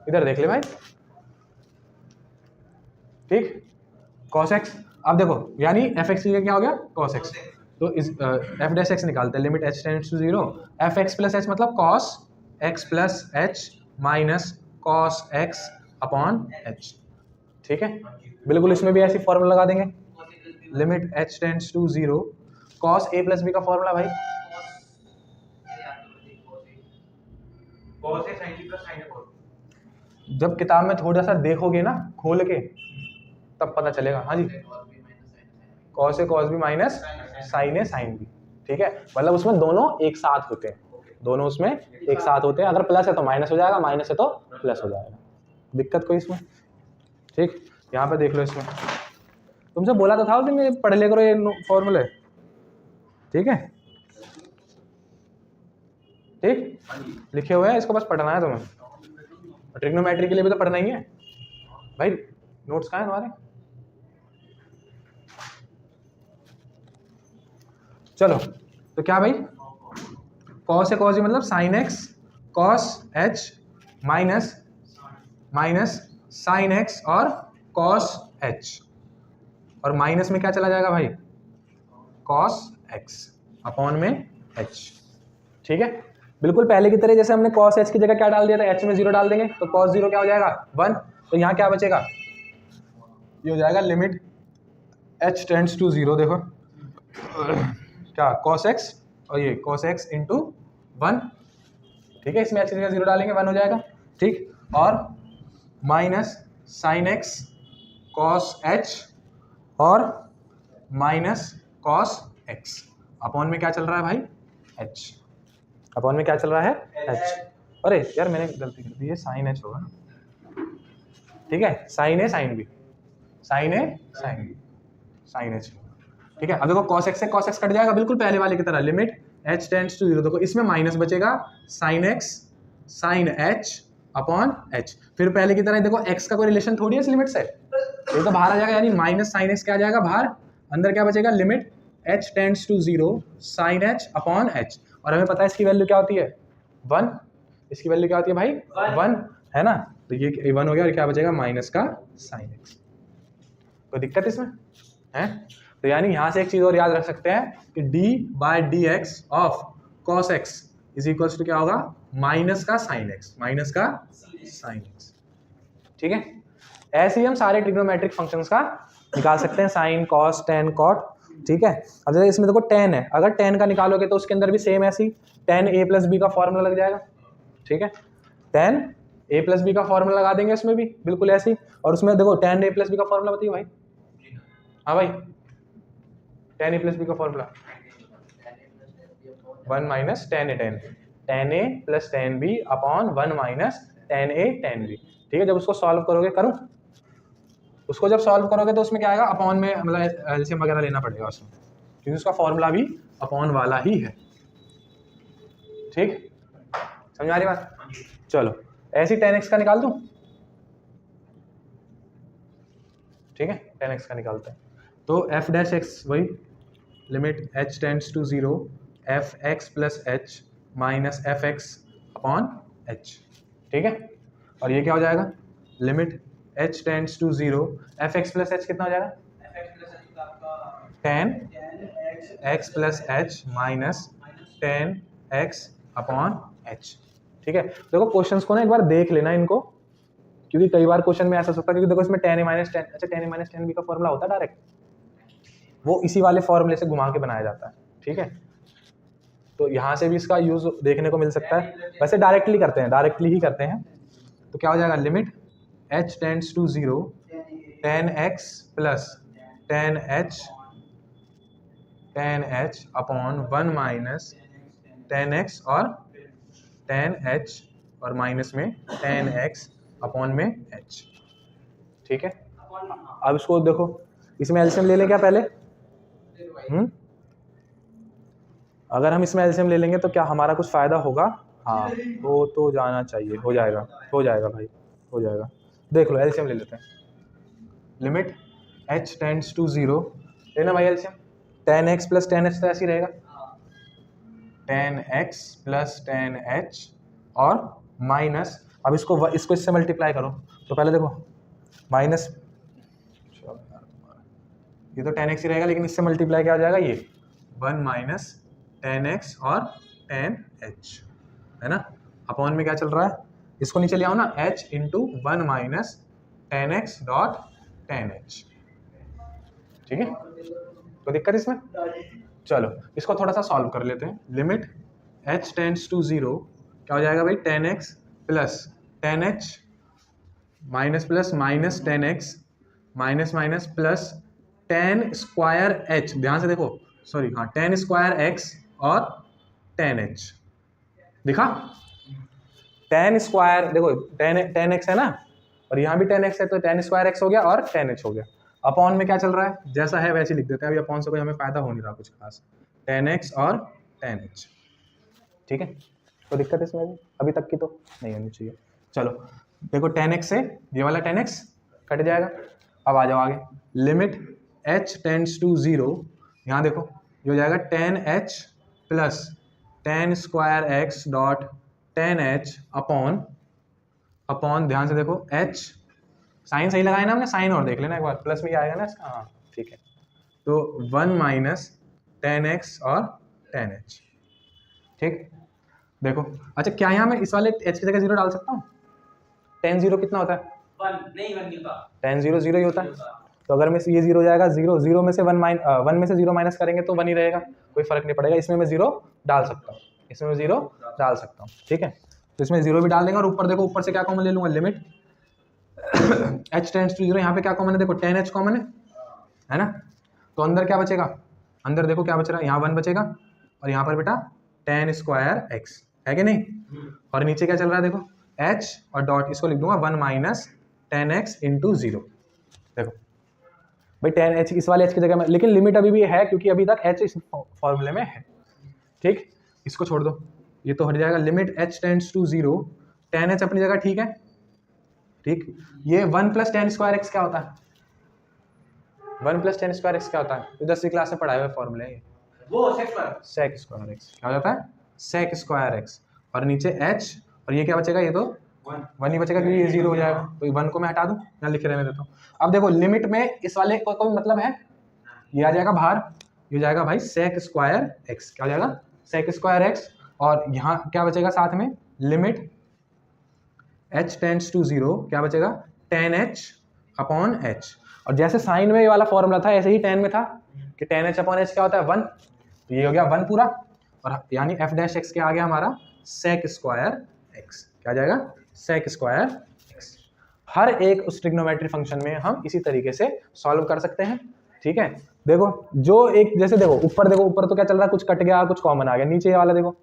इधर देख ले भाई, ठीक, cos x। अब देखो यानी एफ एक्स की जगह क्या हो गया cos x, तो इस एफ डैश एक्स निकालते हैं, limit h tends to 0, f x plus h मतलब cos x plus h minus cos x upon h, ठीक है। बिल्कुल इसमें भी ऐसी फॉर्मूला लगा देंगे, limit h tends to 0, cos a plus b का फॉर्मूला भाई जब किताब में थोड़ा सा देखोगे ना खोल के तब पता चलेगा। हाँ जी, cos a cos b minus sin a sin b, ठीक है, मतलब उसमें दोनों एक साथ होते हैं, दोनों उसमें एक साथ होते हैं, अगर प्लस है तो माइनस हो जाएगा, माइनस है तो प्लस हो जाएगा, दिक्कत कोई इसमें, ठीक। यहाँ पे देख लो, इसमें तुमसे बोला तो था उस दिन में पढ़ ले करो ये फॉर्मूले, ठीक है, ठीक लिखे हुए हैं, इसको बस पढ़ना है तुम्हें, ट्रिग्नोमेट्री के लिए भी तो पढ़ना ही है भाई। नोट्स कहाँ है तुम्हारे? चलो तो क्या भाई, cos से cos मतलब sin x cos h minus minus sin x और cos h, और माइनस में क्या चला जाएगा भाई cos x अपॉन में h, ठीक है। बिल्कुल पहले की तरह जैसे हमने cos h की जगह क्या डाल दिया था, h में 0 डाल देंगे तो cos 0 क्या हो जाएगा 1, तो यहाँ क्या बचेगा, ये हो जाएगा लिमिट h टेंड्स टू 0, देखो क्या cos x और ये cos x इंटू 1, ठीक है, इसमें x की जगह 0 डालेंगे 1 हो जाएगा, ठीक, और minus sin x cos h और माइनस cos x अपॉन में क्या चल रहा है भाई h, अपॉन में क्या चल रहा है h, अरे यार मैंने गलती कर दी, ये sin h होगा ना, ठीक है, sin a sin b, sin a sin b sin h, ठीक है। अब देखो cos x से cos x कट जाएगा बिल्कुल पहले वाले की तरह, लिमिट h टेंड्स टू 0, देखो इसमें माइनस बचेगा sin x sin h upon h, फिर पहले की तरह देखो x का कोई रिलेशन थोड़ी है इस लिमिट से, ये तो बाहर आ जाएगा, यानी माइनस sin x क्या आ जाएगा बाहर, अंदर क्या बचेगा limit h tends to 0 sin h upon h, और हमें पता है इसकी वैल्यू क्या होती है 1, इसकी वैल्यू क्या होती है भाई 1 है ना, तो ये 1 हो गया, और क्या बचेगा माइनस का sin x, कोई दिक्कत इसमें है। तो यानी यहाँ से एक चीज और याद रख सकते हैं कि d by D x of cos x is equals to क्या होगा माइनस का sin x, माइनस का sin x, ठीक है। ऐसे ही हम सारे ट्रिग्नोमेट्रिक फंक्शंस का निकाल सकते हैं, sin cos tan cot, ठीक है। अब जैसे इसमें देखो tan है, अगर tan का निकालोगे तो उसके अंदर भी सेम ऐसी tan a प्लस बी का फॉर्मूला लग जाएगा, ठीक है, tan a प्लस बी का फॉर्मूला लगा देंगे इसमें भी बिल्कुल ऐसी, और उसमें देखो tan a प्लस बी का फॉर्मूला बताइए भाई, हाँ भाई tan a प्लस बी का formula 1 minus tan a plus tan b upon 1 minus tan a tan b, ठीक है। जब उसको सॉल्व करोगे, करूं उसको जब सॉल्व करोगे तो उसमें क्या आएगा अपॉन में, मतलब एलसीएम वगैरह लेना पड़ेगा उसमें, क्योंकि उसका फॉर्मूला भी अपॉन वाला ही है, ठीक, समझ आ रही बात। चलो ऐसी tan x का निकाल दूं, ठीक है, tan x का निकालते हैं, तो f डैश x वही limit h tends to 0 f x plus h minus f x upon h, ठीक है, और ये क्या हो जाएगा limit h tends to 0 f x plus h कितना हो जाएगा tan x plus h minus tan x upon h, ठीक है। देखो क्वेश्चंस को ना एक बार देख लेना इनको, क्योंकि कई बार क्वेश्चन में ऐसा हो सकता है, क्योंकि देखो इसमें tan a माइनस टेन, अच्छा tan a minus tan b का फॉर्मूला होता है डायरेक्ट, वो इसी वाले फॉर्मूले से घुमा के बनाया जाता है, ठीक है। तो यहाँ से भी इसका यूज देखने को मिल सकता है, वैसे डायरेक्टली करते हैं, डायरेक्टली ही करते हैं, तो क्या हो जाएगा limit h tends to 0 tan x plus tan h upon 1 minus tan x और tan h और माइनस में tan x अपॉन में h, ठीक है। अब इसको देखो, इसमें एलसीएम ले लें क्या पहले, अगर हम इसमें एलसीएम ले लेंगे तो क्या हमारा कुछ फायदा होगा, हाँ वो तो जाना चाहिए, हो जाएगा भाई, हो जाएगा, देख लो एलसीएम ले लेते हैं, लिमिट h टेंड्स टू 0 लेना भाई LCM, tan x plus tan h तो ऐसे ही रहेगा, ten x plus ten H और माइनस, अब इसको इससे मल्टीप्लाई करो तो पहले देखो माइनस, ये तो टेन एक्स ही रहेगा लेकिन इससे मल्टीप्लाई क्या हो जाएगा, ये वन माइनस टेन एक्स और टेन एच, है ना, अपॉन में क्या चल रहा है, इसको नीचे ले आओ ना, h into one minus tan x dot ten H, ठीक है, तो दिक्कत इसमें, चलो इसको थोड़ा सा सॉल्व कर लेते हैं। लिमिट h टेंड्स टू 0 क्या हो जाएगा भाई, ten x plus ten H minus plus minus tan x minus minus plus tan square H, ध्यान से देखो, सॉरी हाँ, टेन स्क्वायर एक्स और टेन एच, दिखा, टेन स्क्वायर देखो टेन एक्स है ना, और यहाँ भी टेन एक्स है, तो टेन स्क्वायर एक्स हो गया और टेन एच हो गया, अपॉन में क्या चल रहा है, जैसा है वैसे लिख देते हैं, अभी अपॉन से कोई हमें फायदा हो नहीं रहा कुछ खास, टेन एक्स और टेन एच, ठीक है, तो दिक्कत इसमें भी अभी तक की तो नहीं होनी चाहिए। चलो देखो टेन एक्स से ये वाला टेन एक्स कट जाएगा, अब आ जाओ आगे, लिमिट h टेंड्स टू 0, यहाँ देखो ये हो जाएगा ten H plus tan square x dot ten H upon ध्यान से देखो h, साइन सही लगाया ना हमने, साइन और देख लेना एक बार, प्लस में क्या आएगा ना इसका, हाँ ठीक है, तो वन माइनस टेन एक्स और टेन एच, ठीक, देखो अच्छा क्या यहाँ मैं इस वाले h की जगह 0 डाल सकता हूँ, टेन जीरो कितना होता है, टेन जीरो जीरो ही होता है, तो अगर मैं ये 0 हो जाएगा, 0 में से वन में से 0 माइनस करेंगे तो 1 ही रहेगा, कोई फर्क नहीं पड़ेगा, इसमें मैं 0 डाल सकता हूँ, इसमें मैं 0 डाल सकता हूँ, ठीक है, तो इसमें 0 भी डाल देंगे, और ऊपर देखो ऊपर से क्या कॉमन ले लूंगा, लिमिट h टेंड्स टू 0, यहाँ पे क्या कॉमन है, देखो टेन एच कॉमन है ना, तो अंदर क्या बचेगा, अंदर देखो क्या बच रहा है, यहाँ 1 बचेगा और यहाँ पर बेटा टेन स्क्वायर एक्स है कि नहीं, और नीचे क्या चल रहा है देखो h और डॉट, इसको लिख दूंगा one minus tan x into 0, देखो भाई टेन एच इस वाले h की जगह में, लेकिन लिमिट अभी भी है क्योंकि अभी तक h इस फॉर्मूले में है, ठीक, इसको छोड़ दो, ये तो हट जाएगा, limit h tends to 0, tan h अपनी जगह ठीक है, ठीक, ये one plus tan square x क्या होता है, one plus tan square x क्या होता है, तो 10वीं क्लास में पढ़ाए हुए फॉर्मूले है वो, सेक स्क्वायर एक्स क्या हो जाता है, सेक स्क्वायर एक्स, और नीचे h, और ये क्या बचेगा, ये तो वन ही बचेगा क्योंकि ये 0 हो जाएगा, तो 1 को मैं हटा दूं, यहाँ लिख रहने देता हूँ। अब देखो लिमिट में इस वाले को कोई मतलब है, ये आ जाएगा बाहर, ये हो जाएगा भाई सेक स्क्वायर एक्स, क्या हो जाएगा, सेक स्क्वायर एक्स, और यहाँ क्या बचेगा साथ में, लिमिट h टेंड्स टू 0 क्या बचेगा, टेन एच अपॉन एच, और जैसे साइन में ये वाला फॉर्मूला था ऐसे ही टेन में था कि टेन एच अपॉन एच क्या होता है 1, तो ये हो गया 1 पूरा, और यानी f डैश एक्स क्या आ गया हमारा, सेक स्क्वायर एक्स, क्या आ जाएगा, सेक स्क्वायर एक्स। हर एक उस ट्रिग्नोमेट्री फंक्शन में हम इसी तरीके से सॉल्व कर सकते हैं, ठीक है, देखो जो एक जैसे देखो ऊपर देखो, ऊपर तो क्या चल रहा है, कुछ कट गया कुछ कॉमन आ गया, नीचे ये वाला देखो,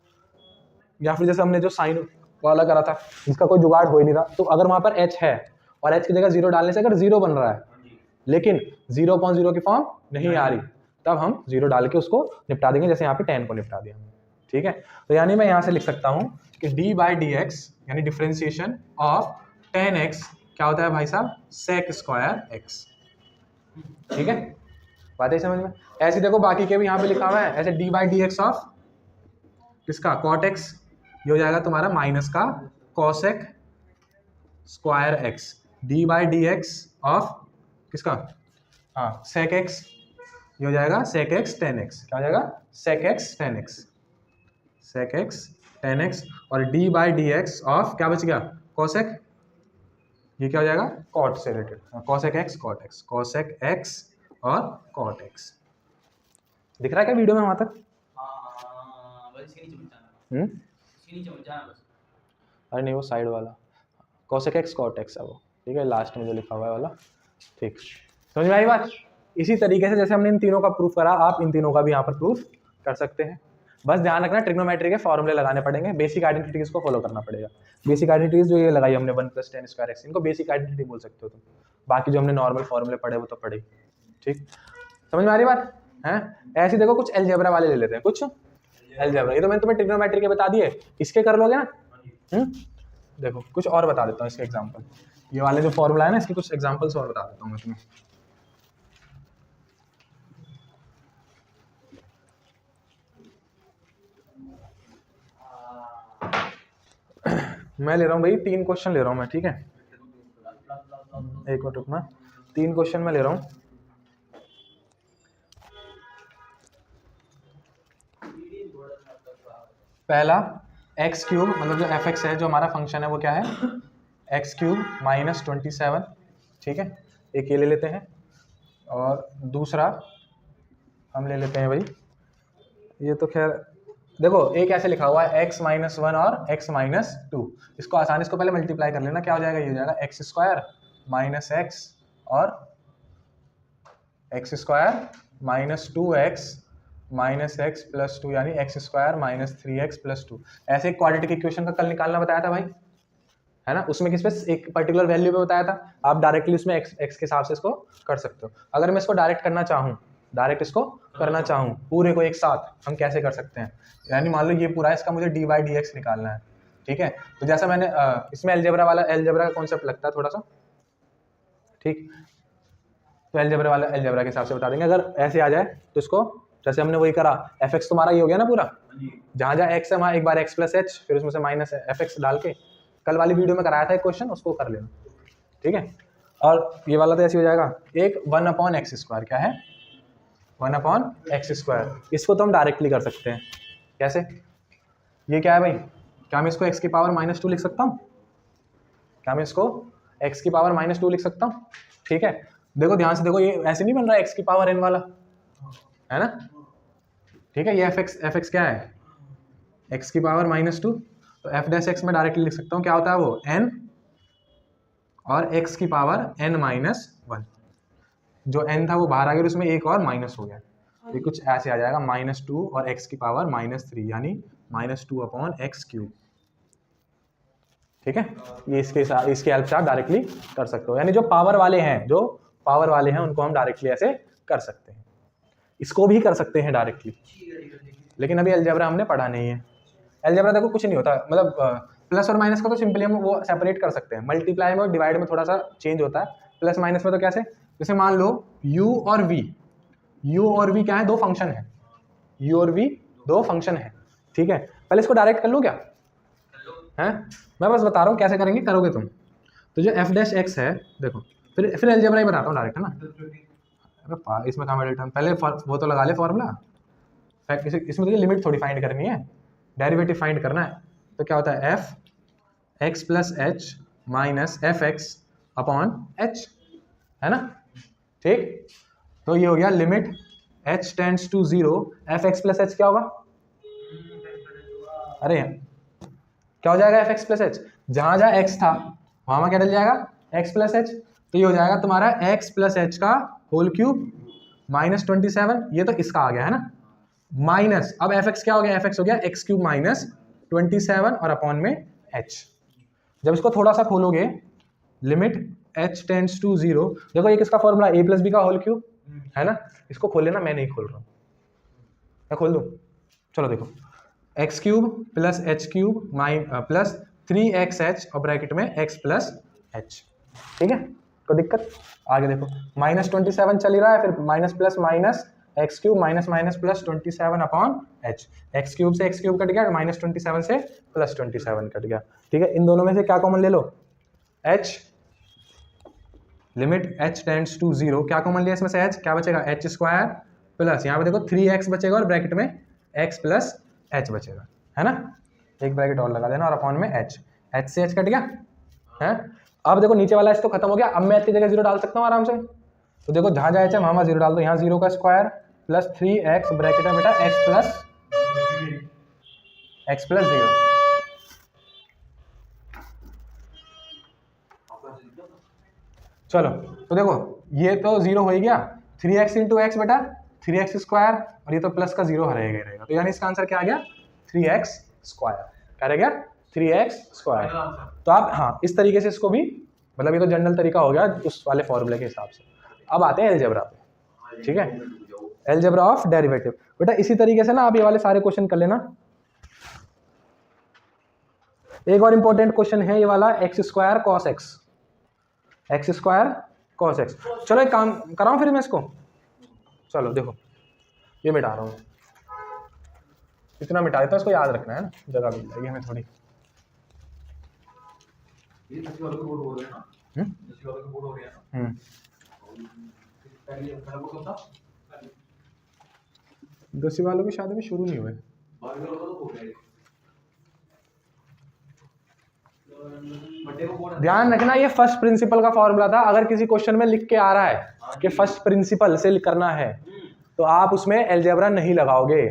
या फिर जैसे हमने जो साइन वाला करा था जिसका कोई जुगाड़ हो ही नहीं रहा, तो अगर वहां पर h है और h की जगह 0 डालने से अगर 0 बन रहा है लेकिन 0/0 की फॉर्म नहीं आ रही, तब हम 0 डाल के उसको निपटा देंगे, जैसे यहाँ पे 10 को निपटा दिया, ठीक है, तो यानी मैं यहाँ से लिख सकता हूँ कि d/dx यानी डिफरेंशिएशन ऑफ 10x क्या होता है भाई साहब, सेक स्क्वायर x, ठीक है, बात है समझ में। ऐसे देखो बाकी के भी यहाँ पे लिखा हुआ है, ऐसे d/dx ऑफ किसका, cot x, ये हो जाएगा तुम्हारा माइनस का cosec square x, d/dx of किसका, हाँ sec x, ये हो जाएगा sec x tan x, क्या हो जाएगा, sec x tan x, sec x tan x, और d/dx ऑफ क्या बच गया, cosec, ये क्या हो जाएगा, cot से related, cosec x cot x, cosec x और cot x, दिख रहा है क्या वीडियो में वहां तक, अरे नहीं वो साइड वाला cosec x cot x है वो, ठीक है, लास्ट में जो लिखा हुआ है वाला, ठीक, समझ में आई बात। इसी तरीके से जैसे हमने इन तीनों का प्रूफ करा, आप इन तीनों का भी यहाँ पर प्रूफ कर सकते हैं, बस ध्यान रखना ट्रिग्नोमेट्री के फॉर्मूले लगाने पड़ेंगे, बेसिक आइडेंटिटीज को फॉलो करना पड़ेगा, बेसिक आइडेंटिटीज जो ये लगाई हमने 1 + 10 स्क्वायर एक्स, इनको बेसिक आइडेंटिटी बोल सकते हो तुम, बाकी जो हमने नॉर्मल फॉर्मूले पढ़े वो तो पढ़े, ठीक, समझ में आ रही बात है। ऐसे देखो कुछ अलजेब्रा वाले ले लेते हैं, कुछ अलजेब्रा, ये तो मैंने तुम्हें ट्रिग्नोमेट्री के बता दिए, इसके कर लोगे ना, देखो कुछ और बता देता हूँ इसके एग्जाम्पल, ये वाले जो फॉर्मूला है ना इसके कुछ एग्जाम्पल्स और बता देता हूँ मैं तुम्हें, मैं ले रहा हूँ भाई 3 क्वेश्चन ले रहा हूँ मैं, ठीक है, एक मिनट रुकना, 3 क्वेश्चन मैं ले रहा हूँ। पहला एक्स क्यूब, मतलब जो एफ एक्स है, जो हमारा फंक्शन है वो क्या है, एक्स क्यूब माइनस 27, ठीक है, एक ये ले लेते हैं। और दूसरा हम ले लेते हैं भाई, ये तो खैर देखो एक ऐसे लिखा हुआ है x माइनस 1 और x माइनस 2, इसको आसानी, इसको पहले मल्टीप्लाई कर लेना, क्या हो जाएगा, ये हो जाएगा एक्स स्क्वायर माइनस एक्स और x square minus 2x minus x plus 2, यानी x square minus 3x plus 2। ऐसे एक क्वाड्रेटिक इक्वेशन का कल निकालना बताया था भाई, है ना, उसमें किस पे, एक पर्टिकुलर वैल्यू पे बताया था, आप डायरेक्टली उसमें एक्स के हिसाब से इसको कर सकते हो। अगर मैं इसको डायरेक्ट करना चाहूँ, डायरेक्ट इसको करना चाहूँ पूरे को एक साथ, हम कैसे कर सकते हैं, यानी मान लो ये पूरा इसका मुझे dy dx निकालना है, ठीक है। तो जैसा मैंने इसमें अलजेब्रा का कॉन्सेप्ट लगता है थोड़ा सा, ठीक, तो अलजेब्रा के हिसाब से बता देंगे। अगर ऐसे आ जाए तो इसको, जैसे हमने वही करा, एफ एक्स तुम्हारा ये हो गया ना पूरा, जहाँ जहाँ एक्स है वहाँ एक बार एक्स प्लस एच, फिर उसमें से माइनस एफ एक्स डाल के, कल वाली वीडियो में कराया था एक क्वेश्चन, उसको कर लेना, ठीक है। और ये वाला तो ऐसे हो जाएगा, एक 1/x², क्या है 1/x², इसको तो हम डायरेक्टली कर सकते हैं, कैसे, ये क्या है भाई, क्या मैं इसको x की पावर -2 लिख सकता हूँ, क्या मैं इसको x की पावर -2 लिख सकता हूँ, ठीक है। देखो ध्यान से देखो, ये ऐसे नहीं बन रहा है x की पावर n वाला, है ना, ठीक है, ये एफ एक्स क्या है, x की पावर -2, तो f डैश x में डायरेक्टली लिख सकता हूँ, क्या होता है वो n और x की पावर n-1, जो n था वो बाहर आ गया, उसमें एक और माइनस हो गया, तो ये कुछ ऐसे आ जाएगा -2 और x की पावर -3, यानी -2/x³, ठीक है। ये इसके हेल्प से आप डायरेक्टली कर सकते हो, यानी जो पावर वाले हैं उनको हम डायरेक्टली ऐसे कर सकते हैं, इसको भी कर सकते हैं डायरेक्टली, लेकिन अभी अलजेब्रा हमने पढ़ा नहीं है। अलजेब्रा देखो कुछ नहीं होता, मतलब प्लस और माइनस का तो सिंपली हम वो सेपरेट कर सकते हैं, मल्टीप्लाई में और डिवाइड में थोड़ा सा चेंज होता है, प्लस माइनस में तो कैसे, जैसे मान लो u और v क्या है, दो फंक्शन है, u और v दो फंक्शन है, ठीक है। पहले इसको डायरेक्ट कर लो क्या, हैं, मैं बस बता रहा हूँ कैसे करेंगे, करोगे तुम। तो जो f डैश x है, देखो फिर अलजेब्रा ही बताता हूँ डायरेक्ट, है ना, इसमें कहाँ मिलता है, पहले वो तो लगा ले फॉर्मूला, इसमें तो ये लिमिट थोड़ी फाइंड करनी है, डेरिवेटिव फाइंड करना है, तो क्या होता है f x plus h minus f x upon h, है ना, ठीक। तो ये हो गया limit h tends to 0, f x plus h क्या होगा, अरे क्या हो जाएगा, एफ एक्स प्लस एच, जहां जहां x था वहां क्या डल जाएगा, x प्लस एच, तो ये हो जाएगा तुम्हारा x प्लस एच का होल क्यूब -27, ये तो इसका आ गया है ना, माइनस, अब एफ एक्स क्या हो गया, एफ एक्स हो गया x³ -27 और अपॉन में h। जब इसको थोड़ा सा खोलोगे, लिमिट h टेंड्स टू 0, देखो ये किसका फॉर्मूला, a प्लस बी का होल क्यूब, है ना, इसको खोल लेना, मैं नहीं खोल रहा हूँ, मैं खोल दूँ, चलो देखो, x³ plus h³ plus 3xh और ब्रैकेट में x प्लस h, ठीक है, कोई दिक्कत, आगे देखो -27 चल ही रहा है, फिर minus plus minus x³ minus minus plus 27 upon h, x³ से x³ कट गया, -27 से +27 कट गया, ठीक है। इन दोनों में से क्या कॉमन ले लो, h, limit h tends to 0, क्या कॉमन लिया इसमें से h, क्या बचेगा, h² प्लस यहाँ पे देखो 3x बचेगा और ब्रैकेट में x प्लस h बचेगा, है ना, एक ब्रैकेट और लगा देना और अपॉन में h से h कट गया है। अब देखो नीचे वाला h तो खत्म हो गया, अब मैं h की जगह 0 डाल सकता हूँ आराम से, तो देखो जहां जहां h है वहां 0 डाल दो, यहाँ 0 का स्क्वायर प्लस 3x ब्रैकेट में बेटा x प्लस 0, चलो तो देखो ये तो 0 हो ही गया, 3x इंटू एक्स बेटा 3x² और ये तो प्लस का 0 रहेगा, तो यानी इसका आंसर क्या आ गया, 3x², क्या रह गया, 3x²। तो आप हाँ इस तरीके से इसको भी, मतलब ये तो जनरल तरीका हो गया उस वाले फॉर्मूले के हिसाब से। अब आते हैं अलजेब्रा पे, ठीक है, अलजेब्रा ऑफ डेरिवेटिव, बेटा इसी तरीके से ना आप ये वाले सारे क्वेश्चन कर लेना। एक और इंपॉर्टेंट क्वेश्चन है ये वाला, x² cos x, x² cos x। चलो एक काम कराऊं फिर मैं इसको, चलो देखो ये मिटा रहा हूँ, इतना मिटा देता हूँ, इसको याद रखना है ना, जगह मिल जाएगी हमें थोड़ी। ये 10 वालों को बोर्ड हो रहे हैं ना, 10 वालों को बोर्ड हो रहे हैं ना। पहले पहला बोर्ड कब था? 10 वालों की शादी में शुरू नहीं हुए। 12 वालों का तो हो गया ये। बर्थडे को बोर्ड ध्यान रखना ये फर्स्ट प्रिंसिपल का फॉर्मूला था। अगर किसी क्वेश्चन में लिख के आ रहा है कि फर्स्ट प्रिंसिपल से करना है तो आप उसमें अलजेब्रा नहीं लगाओगे,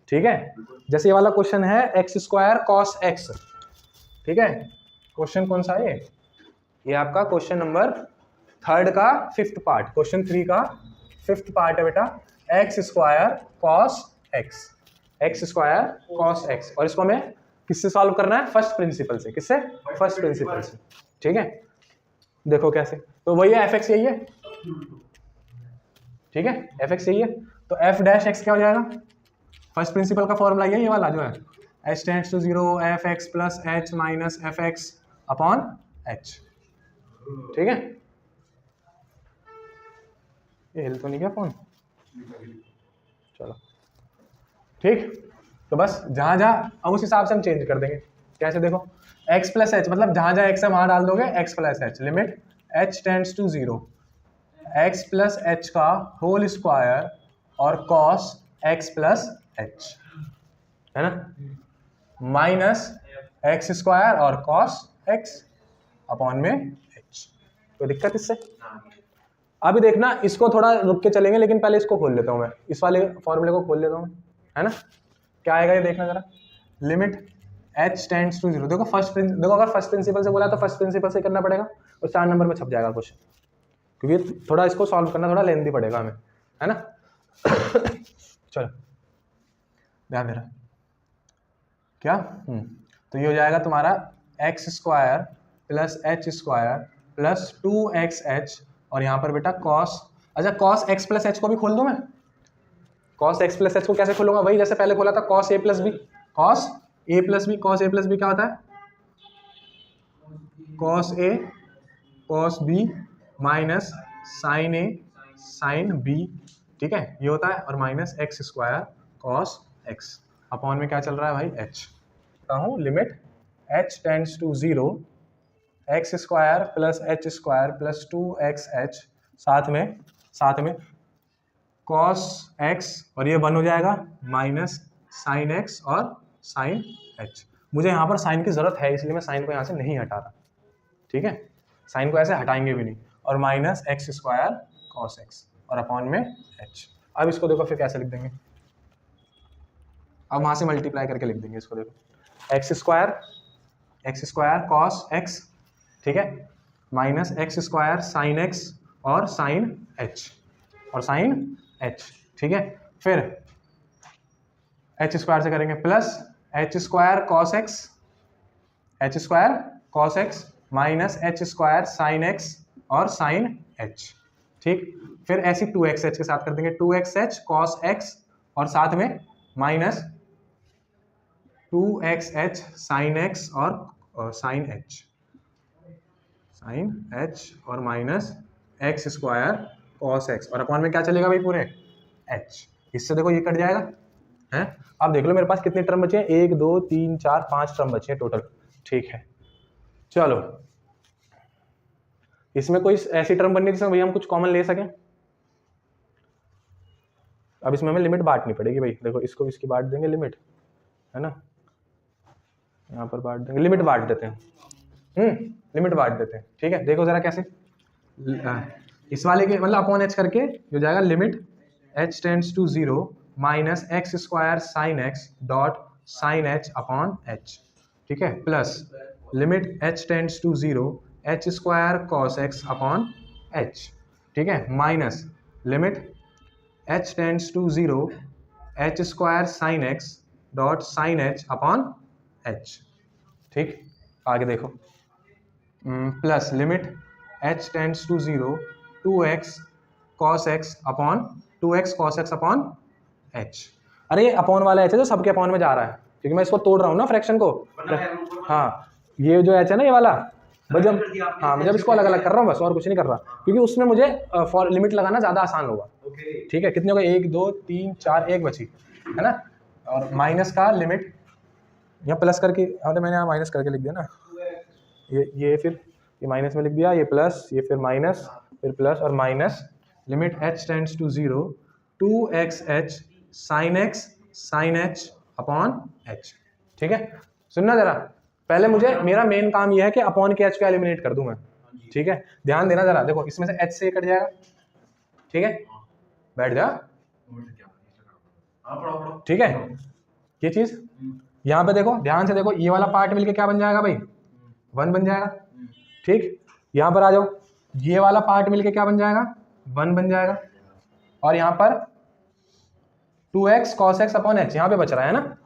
ठीक है। जैसे ये वाला क्वेश्चन है एक्स स्क्वायर कॉस एक्स, ठीक है। क्वेश्चन कौन सा है ये आपका क्वेश्चन नंबर 3 का 5th पार्ट, क्वेश्चन 3 का 5th पार्ट है बेटा। X square cos x, x square cos x, और इसको हमें किससे सॉल्व करना है? फर्स्ट प्रिंसिपल से। किससे? फर्स्ट प्रिंसिपल से, ठीक है। देखो कैसे, तो वही है एफ एक्स, यही है, ठीक है। एफ एक्स यही है, तो एफ डैश एक्स क्या हो जाएगा? फर्स्ट प्रिंसिपल का फॉर्मूला ये वाला जो है, h tends to 0 f x plus h minus f x upon h, ठीक है। ये हिल तो नहीं गया फोन? चलो ठीक, तो बस जहां जहां अब उस हिसाब से हम चेंज कर देंगे। कैसे? देखो x प्लस एच, मतलब जहां जहां x है वहां डाल दोगे x plus h, limit h tends to 0 x plus h का होल स्क्वायर और cos x प्लस एच, है ना, माइनस एक्स स्क्वायर और cos x अपॉन में h। कोई दिक्कत इससे? अभी देखना, इसको थोड़ा रुक के चलेंगे, लेकिन पहले इसको खोल लेता हूं मैं, इस वाले फॉर्मूले को खोल लेता हूं, है ना। क्या आएगा ये देखना जरा, लिमिट h टेंड्स टू 0। देखो देखो अगर फर्स्ट प्रिंसिपल से बोला तो फर्स्ट प्रिंसिपल से करना पड़ेगा, और 4 नंबर में छप जाएगा क्वेश्चन, क्योंकि थोड़ा इसको सॉल्व करना थोड़ा लेंथी पड़ेगा हमें, है ना। चलो ध्यान दे रहा क्या, तो ये हो जाएगा तुम्हारा x square plus h square plus 2xh, और यहाँ पर बेटा cos, अच्छा cos x प्लस एच को भी खोल दूं मैं। cos x प्लस एच को कैसे खोलूंगा? वही जैसे पहले खोला था, cos a plus b, cos a plus b, cos a plus b क्या होता है? cos a cos b minus sine a sine b, ठीक है, ये होता है, और minus x square cos x upon में क्या चल रहा है भाई? h। हूँ limit h tends to 0 x square plus h square plus 2xh, साथ में cos x, और ये 1 हो जाएगा, माइनस साइन x और साइन h। मुझे यहाँ पर साइन की जरूरत है, इसलिए मैं साइन को यहाँ से नहीं हटा रहा, ठीक है। साइन को ऐसे हटाएंगे भी नहीं, और minus x square cos x और अपॉन में h। अब इसको देखो फिर कैसे लिख देंगे, अब वहाँ से मल्टीप्लाई करके लिख देंगे इसको। देखो एक्स स्क्वायर cos x, ठीक है, minus x square sine x और साइन h, ठीक है। फिर एच स्क्वायर से करेंगे plus h square cos x minus H square sine x और साइन h, ठीक। फिर ऐसे 2xh के साथ कर देंगे, 2xh cos x और साथ में माइनस 2xh साइन x और साइन h और minus x square cos x, और अपॉन में क्या चलेगा भाई? पूरे h। इससे देखो ये कट जाएगा, है। अब देख लो मेरे पास कितने टर्म बचे हैं, 1 2 3 4 5 टर्म बचे हैं टोटल, ठीक है। चलो इसमें कोई ऐसी टर्म बननी जिसमें भैया हम कुछ कॉमन ले सकें। अब इसमें हमें लिमिट बांटनी पड़ेगी भाई, देखो इसको इसकी बांट देंगे लिमिट, है ना, यहाँ पर बांट देंगे, लिमिट बांट देते हैं, लिमिट बांट देते हैं, ठीक है। देखो जरा कैसे, इस वाले के मतलब अपॉन h करके जो जाएगा, limit h tends to 0 minus x square sine x dot sine h upon h, ठीक है, plus limit h tends to 0 h square cos x upon h, ठीक है, minus limit h tends to 0 h square sine x dot sine h upon h, ठीक। आगे देखो, plus limit h tends to 0 2x cos x upon 2x cos x upon h। अरे ये upon वाला h है जो सबके अपॉन में जा रहा है, क्योंकि मैं इसको तोड़ रहा हूँ ना फ्रैक्शन को। हाँ ये जो h है ना ये वाला, जब हाँ मैं जब इसको अलग अलग कर रहा हूँ बस, और कुछ नहीं कर रहा, क्योंकि उसमें मुझे फॉर लिमिट लगाना ज़्यादा आसान होगा, ठीक है। कितने हो गए? 1 2 3 4, एक बची, है ना। और माइनस का लिमिट यहाँ प्लस करके, अरे मैंने यहाँ माइनस करके लिख दिया ना, ये फिर ये माइनस में लिख दिया, ये प्लस, ये फिर माइनस, फिर प्लस और minus, limit h tends to 0 2xh sin h upon h। ठीक है, सुनना जरा, पहले मुझे मेरा मेन काम ये है कि अपॉन के h को एलिमिनेट कर दूं मैं। ठीक है, ध्यान देना जरा, देखो इसमें से h से कट जाएगा, ठीक है, बैठ जा, ठीक है, ये चीज यहाँ पे देखो, ध्यान से देखो, ये वाला पार्ट मिलके क्या बन जाएगा भाई, 1 बन जाएगा। ठीक, यहाँ पर आ जाओ, ये वाला पार्ट मिलके क्या बन जाएगा, 1 बन जाएगा, और यहाँ पर 2x cos x upon h यहाँ पे बच रहा है ना।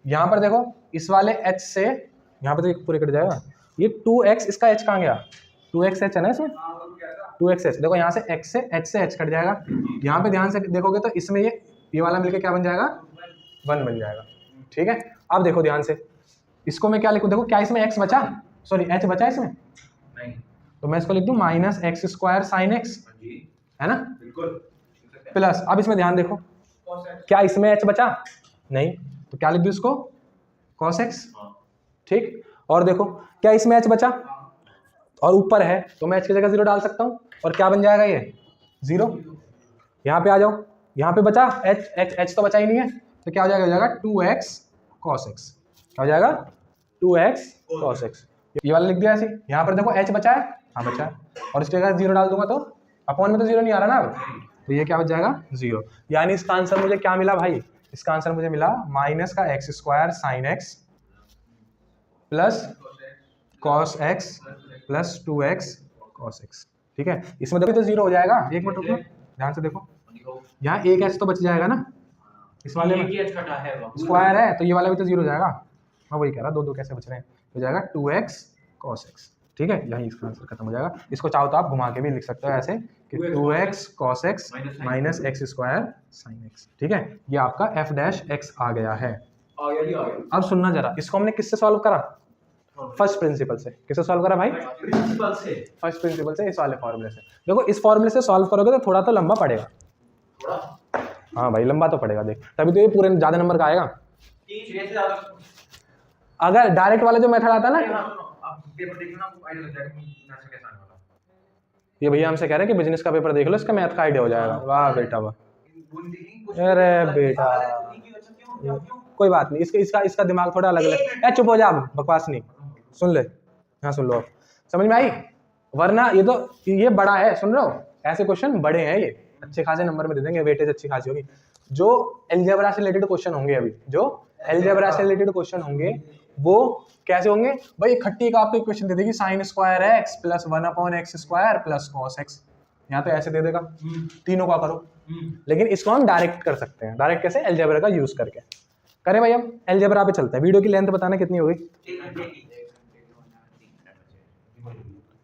यहाँ पर देखो, इस वाले h से यहाँ पे तो पूरे कट जाएगा, ये 2x, इसका h कहाँ गया, 2xh है ना इसमें, 2xh, देखो यहाँ से x से h कट जाएगा। यहाँ पे ध्यान से देखोगे तो इसमें ये वाला मिलके क्या बन जाएगा, 1 बन जाएगा। ठीक है, अब देखो ध्यान से, इसको मैं क्या लिखूं, देखो क्या इसमें x बचा, सॉरी h बचा इसमें नहीं, तो मैं इसको लिख दूं minus x square sine x, है ना, बिल्कुल, प्लस, अब इसमें ध्यान देखो, क्या इसमें h बचा नहीं, तो क्या लिख दूं इसको, cos x। ठीक, और देखो क्या इसमें h बचा और ऊपर है, तो मैं h की जगह 0 डाल सकता हूँ, और क्या बन जाएगा ये 0। यहाँ पे आ जाओ, यहाँ पे बचा h तो बचा ही नहीं है, तो क्या हो जाएगा 2x cos x, क्या हो जाएगा 2x cos x, ये वाला लिख दिया ऐसे। यहाँ पर देखो h बचा है, हाँ बचा है, और इसकी जगह 0 डाल दूंगा तो अपॉन में तो 0 नहीं आ रहा ना अब, तो ये क्या बच जाएगा 0। यानी इसका आंसर मुझे क्या मिला भाई, इसका आंसर मुझे मिला माइनस का x square sine x plus cos x plus 2x cos x। ठीक है, इसमें देखो तो 0 हो जाएगा, एक मिनट रुको, ध्यान से देखो, यहाँ एक h तो बच जाएगा ना, इस वाले में स्क्वायर है तो ये वाला भी तो 0 हो जाएगा, मैं वही कह रहा, दो कैसे बच रहे हैं, हो जाएगा 2x cos x। ठीक है, यही इसका आंसर खत्म हो जाएगा। इसको चाहो तो आप घुमा के भी लिख सकते हो ऐसे कि 2x cos x minus x square sine x। ठीक है, ये आपका f डैश x आ गया है। आ गया। अब सुनना जरा, इसको हमने किससे सॉल्व करा, फर्स्ट प्रिंसिपल से। किससे सॉल्व करा भाई, प्रिंसिपल से, फर्स्ट प्रिंसिपल से, इस वाले फॉर्मूले से। देखो इस फॉर्मूले से सॉल्व करोगे तो थोड़ा तो लंबा पड़ेगा, थोड़ा, हाँ भाई लंबा तो पड़ेगा, देख तभी तो ये पूरे ज्यादा नंबर का आएगा। अगर डायरेक्ट वाला जो मेथड आता है ना, पेपर देखना आपको आइडिया लग जाएगा मैथ्स का कैसा आने वाला। ये भैया हमसे कह रहे हैं कि बिजनेस का पेपर देख लो, इसका मैथ का आइडिया हो जाएगा। वाह बेटा वाह, अरे बेटा कोई बात नहीं, इसका दिमाग थोड़ा अलग अलग। चुप हो जा, बकवास नहीं, सुन ले, हाँ सुन लो, समझ में आई, वरना ये तो ये बड़ा है, सुन रहे हो, ऐसे क्वेश्चन बड़े हैं, ये अच्छे खासे नंबर में दे देंगे, वेटेज अच्छी खासी होगी। जो अलजेब्रा से रिलेटेड क्वेश्चन होंगे, अभी जो अलजेब्रा से रिलेटेड क्वेश्चन होंगे वो कैसे होंगे भाई, खट्टी का आपको इक्वेशन दे देगी sine square x plus 1 upon x square plus cos x, यहाँ तो ऐसे दे देगा, तीनों का करो। लेकिन इसको हम डायरेक्ट कर सकते हैं, डायरेक्ट कैसे, अलजेब्रा का यूज करके करें भाई। हम अलजेब्रा पे चलते हैं, वीडियो की लेंथ बताना कितनी होगी,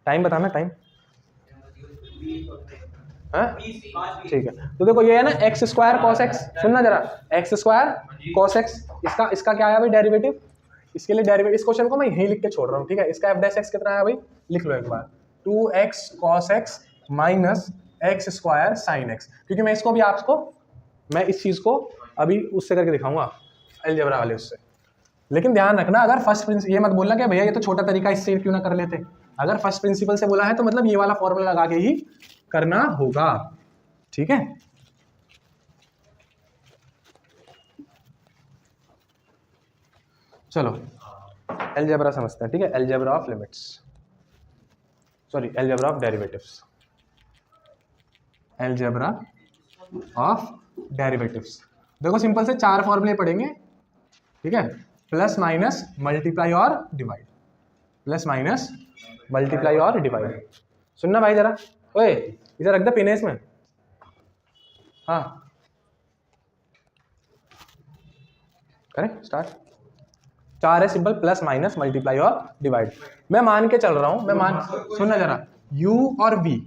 टाइम बताना, टाइम, ठीक है। तो देखो ये है ना एक्स स्क्वायर कॉस एक्स, सुनना जरा, एक्स स्क्वायर कॉस एक्स, इसका क्या आया भाई डेरिवेटिव, इसके लिए डेरिवेटिव, इस क्वेश्चन को मैं यहीं लिख के छोड़ रहा हूँ। ठीक है, इसका एफ डैश एक्स कितना आया भाई, लिख लो एक बार, 2x cos x minus x square sine x, क्योंकि मैं इसको भी आपको, मैं इस चीज को अभी उससे करके दिखाऊंगा अलजेब्रा वाले उससे। लेकिन ध्यान रखना, अगर फर्स्ट प्रिंसिपल, ये मत बोलना कि भैया ये तो छोटा तरीका, इससे क्यों ना कर लेते, अगर फर्स्ट प्रिंसिपल से बोला है तो मतलब ये वाला फॉर्मूला लगा के ही करना होगा। ठीक है, चलो अलजेब्रा समझते हैं। ठीक है, algebra of limits, sorry algebra of derivatives, algebra of derivatives. देखो सिंपल से 4 फॉर्मूले पढ़ेंगे। ठीक है, प्लस माइनस मल्टीप्लाई और डिवाइड, प्लस माइनस मल्टीप्लाई और डिवाइड। सुनना भाई जरा, ओए इधर रख दे पिन इसमें, हाँ करें स्टार्ट। 4 है सिंपल, प्लस माइनस मल्टीप्लाई और डिवाइड। मैं मान के चल रहा हूं, मैं मान, सुनना जरा, u और v,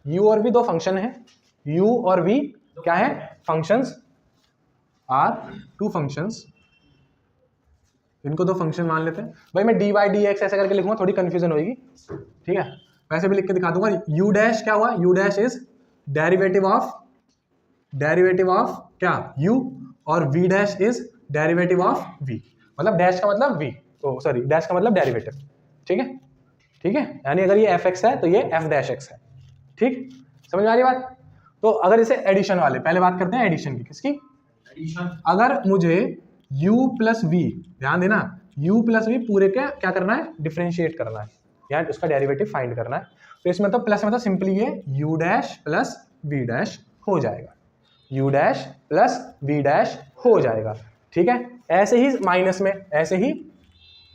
u और v दो फंक्शन है, u और v क्या है, फंक्शंस, आर टू फंक्शंस, इनको दो फंक्शन मान लेते हैं भाई। मैं dy dx ऐसे करके लिखूंगा, थोड़ी कंफ्यूजन होगी। ठीक है, वैसे भी लिख के दिखा दूंगा। u डैश क्या हुआ, u dash is derivative of क्या u, और v dash is derivative of v, मतलब डैश का मतलब v, ओ सॉरी डैश का मतलब डेरिवेटिव। ठीक है, ठीक है, यानी अगर ये एफ एक्स है तो ये एफ डैश एक्स है। ठीक, समझ में आ रही बात? तो अगर इसे एडिशन वाले, पहले बात करते हैं एडिशन की। किसकी? एडिशन। अगर मुझे u प्लस वी, ध्यान देना, u प्लस वी पूरे का क्या करना है? डिफरेंशिएट करना है, या उसका डेरिवेटिव फाइंड करना है। तो इसमें तो प्लस में तो सिंपली ये u dash plus v dash हो जाएगा, u dash plus v dash हो जाएगा। ठीक है, ऐसे ही माइनस में, ऐसे ही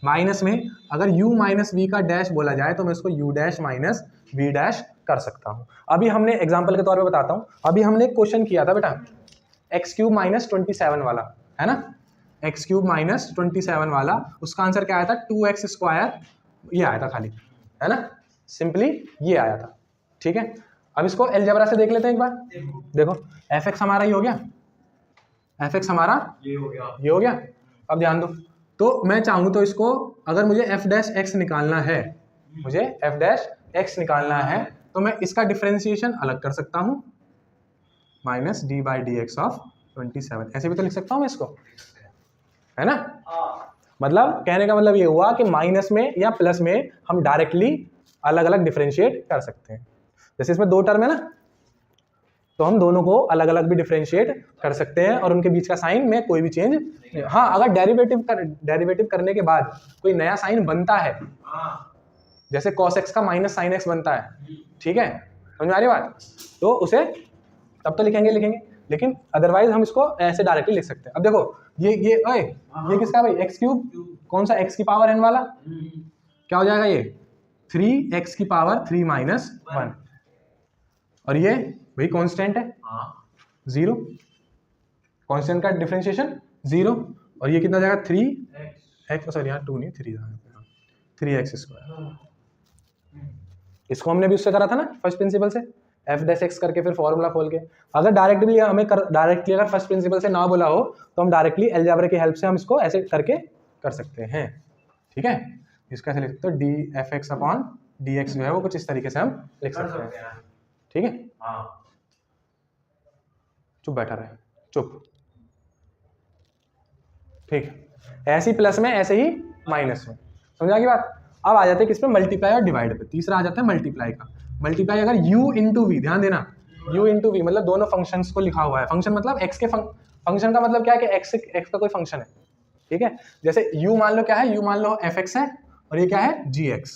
माइनस में अगर u माइनस वी का डैश बोला जाए तो मैं इसको u dash minus v dash कर सकता हूं। अभी हमने एग्जांपल के तौर पे बताता हूं, अभी हमने एक क्वेश्चन किया था बेटा एक्स क्यूब माइनस 27 वाला, है ना, एक्स क्यूब माइनस 27 वाला, उसका आंसर क्या आया था? 2x स्क्वायर, ये आया था खाली, है ना, सिंपली ये आया था। ठीक है, अब इसको अलजेब्रा से देख लेते हैं एक बार। देखो एफ एक्स हमारा ये हो गया, एफ एक्स हमारा ये हो गया, ये हो गया। अब ध्यान दो, तो मैं चाहूँ तो इसको, अगर मुझे एफ डैश एक्स निकालना है, मुझे एफ डैश एक्स निकालना है, तो मैं इसका डिफरेंशिएशन अलग कर सकता हूँ, minus D by D x of 27, ऐसे भी तो लिख सकता हूँ मैं इसको, है ना। मतलब कहने का मतलब ये हुआ कि माइनस में या प्लस में हम डायरेक्टली अलग अलग डिफरेंशिएट कर सकते हैं। जैसे इसमें दो टर्म है ना, तो हम दोनों को अलग अलग भी डिफरेंशिएट कर सकते हैं और उनके बीच का साइन में कोई भी चेंज नहीं। हाँ, अगर डेरिवेटिव करने के बाद कोई नया साइन बनता है, जैसे cos x का माइनस साइन x बनता है, ठीक है, समझ में आ रही बात, तो उसे तब तो लिखेंगे, लेकिन अदरवाइज हम इसको ऐसे डायरेक्टली लिख सकते हैं। अब देखो ये ओए, ये किसका है भाई? एक्स क्यूब, कौन सा? x की पावर n वाला, क्या हो जाएगा ये? 3x की पावर 3 माइनस 1, और ये वही कांस्टेंट है, 0, कांस्टेंट का डिफरेंशिएशन 0, और ये कितना जाएगा? 3x, सॉरी यहाँ 2 नहीं 3 जाएगा, 3x स्क्वायर। इसको हमने भी उससे करा था ना, फर्स्ट प्रिंसिपल से, एफ डैश एक्स करके फिर फॉर्मूला खोल के। अगर डायरेक्टली हमें डायरेक्टली अगर फर्स्ट प्रिंसिपल से ना बोला हो तो हम डायरेक्टली अलजेब्रा की हेल्प से हम इसको ऐसे करके कर सकते हैं। ठीक है, इसका ऐसे लिख सकते हो, D F x upon d x जो है वो कुछ इस तरीके से हम लिख सकते हैं। ठीक है, चुप बैठा रहे, चुप, ठीक, ऐसे ही प्लस में, ऐसे ही माइनस में, समझ आ गई बात। अब आ जाते हैं किस पे? मल्टीप्लाई और डिवाइड पे। तीसरा आ जाता है मल्टीप्लाई का। मल्टीप्लाई अगर u इंटू वी, ध्यान देना, u इंटू वी मतलब दोनों फंक्शंस को लिखा हुआ है। फंक्शन मतलब x के फंक्शन का मतलब क्या है कि x का कोई फंक्शन है। ठीक है, जैसे u मान लो क्या है, u मान लो fx है, और ये क्या है? gx।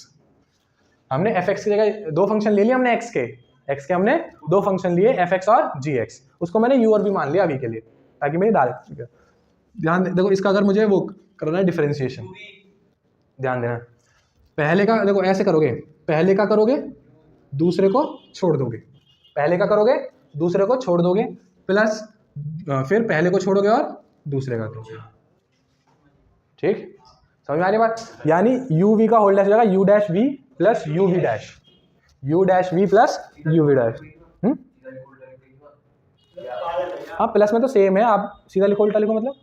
हमने fx की जगह दो फंक्शन ले लिए हमने x के हमने दो फंक्शन लिए fx और gx, उसको मैंने u और v मान लिया अभी के लिए, ताकि मेरी डायरेक्ट। ध्यान देखो, इसका अगर मुझे वो करना है डिफरेंशिएशन, ध्यान देना, पहले का देखो ऐसे करोगे, पहले का करोगे दूसरे को छोड़ दोगे, पहले का करोगे दूसरे को छोड़ दोगे, प्लस फिर पहले को छोड़ोगे और दूसरे का करोगे। ठीक, समझ में आ रही बात? यानी यू वी का होल डैश हो जाएगा u dash v plus u v dash, u dash v plus u v dash. हाँ, प्लस में तो सेम है, आप सीधा लिखो, उल्टा लिखो, मतलब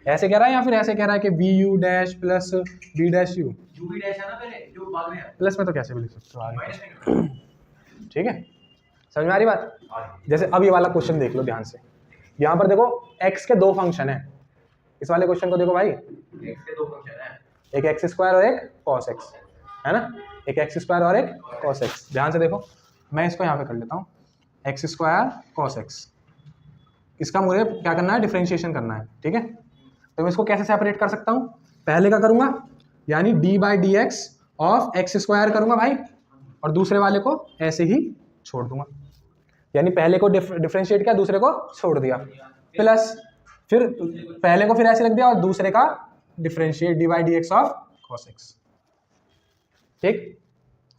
ऐसे कह रहा है या फिर ऐसे कह रहा है कि v u dash plus b dash u, प्लस में तो कैसे भी लिख सकते हो आगे। ठीक है, समझ में आ रही बात? जैसे अब ये वाला क्वेश्चन देख लो ध्यान से, यहाँ पर देखो x के दो फंक्शन है। इस वाले क्वेश्चन को देखो भाई, x के दो फंक्शन है, एक एक्स स्क्वायर और एक cos x, है ना, एक एक्स स्क्वायर और एक cos x। ध्यान से देखो, मैं इसको यहाँ पे कर लेता हूँ, एक्स स्क्वायर cos x, इसका मुझे क्या करना है? डिफरेंशिएशन करना है। ठीक है, तो मैं इसको कैसे सेपरेट कर सकता हूँ? पहले का करूंगा, यानी D by D x of X square करूंगा भाई, और दूसरे वाले को ऐसे ही छोड़ दूंगा, यानी पहले को डिफरेंशिएट किया, दूसरे को छोड़ दिया, प्लस फिर पहले को फिर ऐसे रख दिया और दूसरे का differentiate D by D x of cos x। ठीक,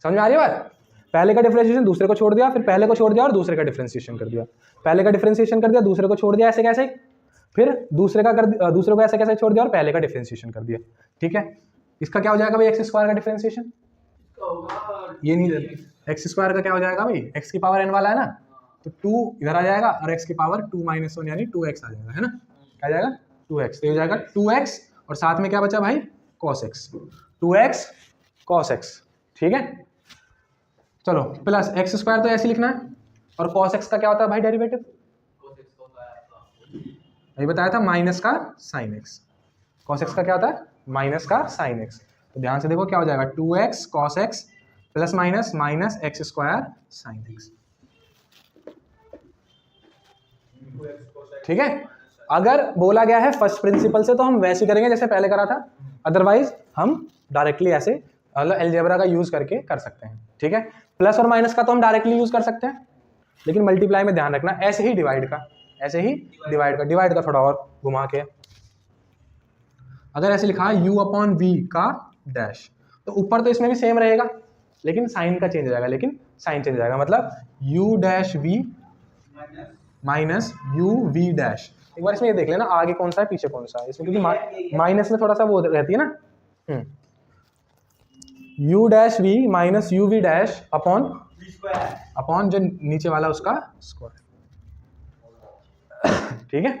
समझ में आ रही है बात? पहले का डिफरेंशिएशन, दूसरे को छोड़ दिया, फिर पहले को छोड़ दिया और दूसरे का डिफरेंशिएशन कर दिया, पहले का डिफरेंशिएशन कर दिया, दूसरे को छोड़ दिया, ऐसे कैसे, फिर दूसरे को ऐसे कैसे छोड़ दिया और पहले का डिफरेंशिएशन कर दिया। ठीक है, इसका क्या हो जाएगा भाई? एक्स स्क्वायर का डिफरेंशिएशन, ये नहीं, एक्स स्क्वायर का क्या हो जाएगा भाई? एक्स की पावर एन वाला है ना, तो 2 इधर आ जाएगा और एक्स की पावर 2 माइनस 1 यानी 2x आ जाएगा, है ना, क्या आ जाएगा? 2x, तो ये हो जाएगा 2x और साथ में क्या बचा भाई? cos x, 2x cos x। ठीक है, चलो प्लस एक्स स्क्वायर तो ऐसे लिखना है, और cos x का क्या होता है भाई डेरिवेटिव? ये बताया था माइनस का साइन x, cos x का क्या होता है? माइनस का साइन एक्स। तो ध्यान से देखो क्या हो जाएगा, 2x cos x plus minus minus x square sine x. ठीक है, अगर बोला गया है फर्स्ट प्रिंसिपल से तो हम वैसे करेंगे जैसे पहले करा था, अदरवाइज हम डायरेक्टली ऐसे मतलब अलजेब्रा का यूज करके कर सकते हैं। ठीक है, प्लस और माइनस का तो हम डायरेक्टली यूज कर सकते हैं, लेकिन मल्टीप्लाई में ध्यान रखना ऐसे ही डिवाइड का, ऐसे ही डिवाइड का थोड़ा और घुमा के। अगर ऐसे लिखा है u अपॉन वी का डैश, तो ऊपर तो इसमें भी सेम रहेगा लेकिन साइन का चेंज हो जाएगा, लेकिन साइन चेंज हो जाएगा, मतलब u dash v minus u v dash. एक बार इसमें ये देख लेना आगे कौन सा है पीछे कौन सा है इसमें, क्योंकि माइनस में थोड़ा सा वो रहती है ना। u dash v minus u v dash upon जो नीचे वाला उसका स्क्वायर। ठीक है,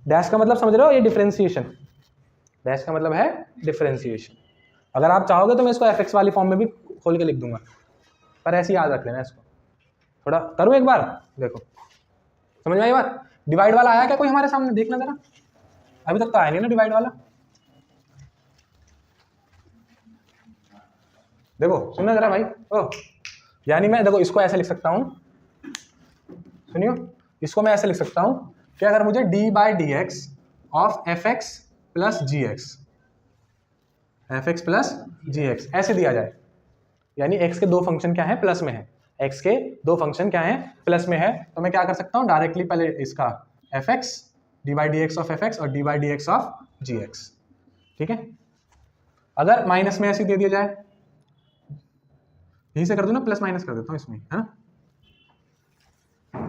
डैश का मतलब समझ रहे हो, ये डिफरेंशिएशन, डैश का मतलब है डिफरेंशिएशन। अगर आप चाहोगे तो मैं इसको एफ एक्स वाली फॉर्म में भी खोल के लिख दूंगा, पर ऐसे याद रख लेना इसको। थोड़ा करूँ एक बार, देखो समझ में आई बात। डिवाइड वाला आया क्या कोई हमारे सामने, देखना जरा, अभी तक तो आया नहीं ना डिवाइड वाला। देखो सुनना जरा भाई, ओ यानी मैं देखो इसको ऐसे लिख सकता हूँ, सुनियो, इसको मैं ऐसे लिख सकता हूँ कि अगर मुझे d by D x of F x plus g x, f x plus g x ऐसे दिया जाए, यानी x के दो फंक्शन क्या है, प्लस में है, x के दो फंक्शन क्या है, प्लस में है, तो मैं क्या कर सकता हूँ डायरेक्टली पहले इसका F X D by D x of F X और D by D x of ji X. ठीक है, अगर माइनस में ऐसे दे दिया जाए, यहीं से कर दो ना, प्लस माइनस कर देता हूँ इसमें, है ना।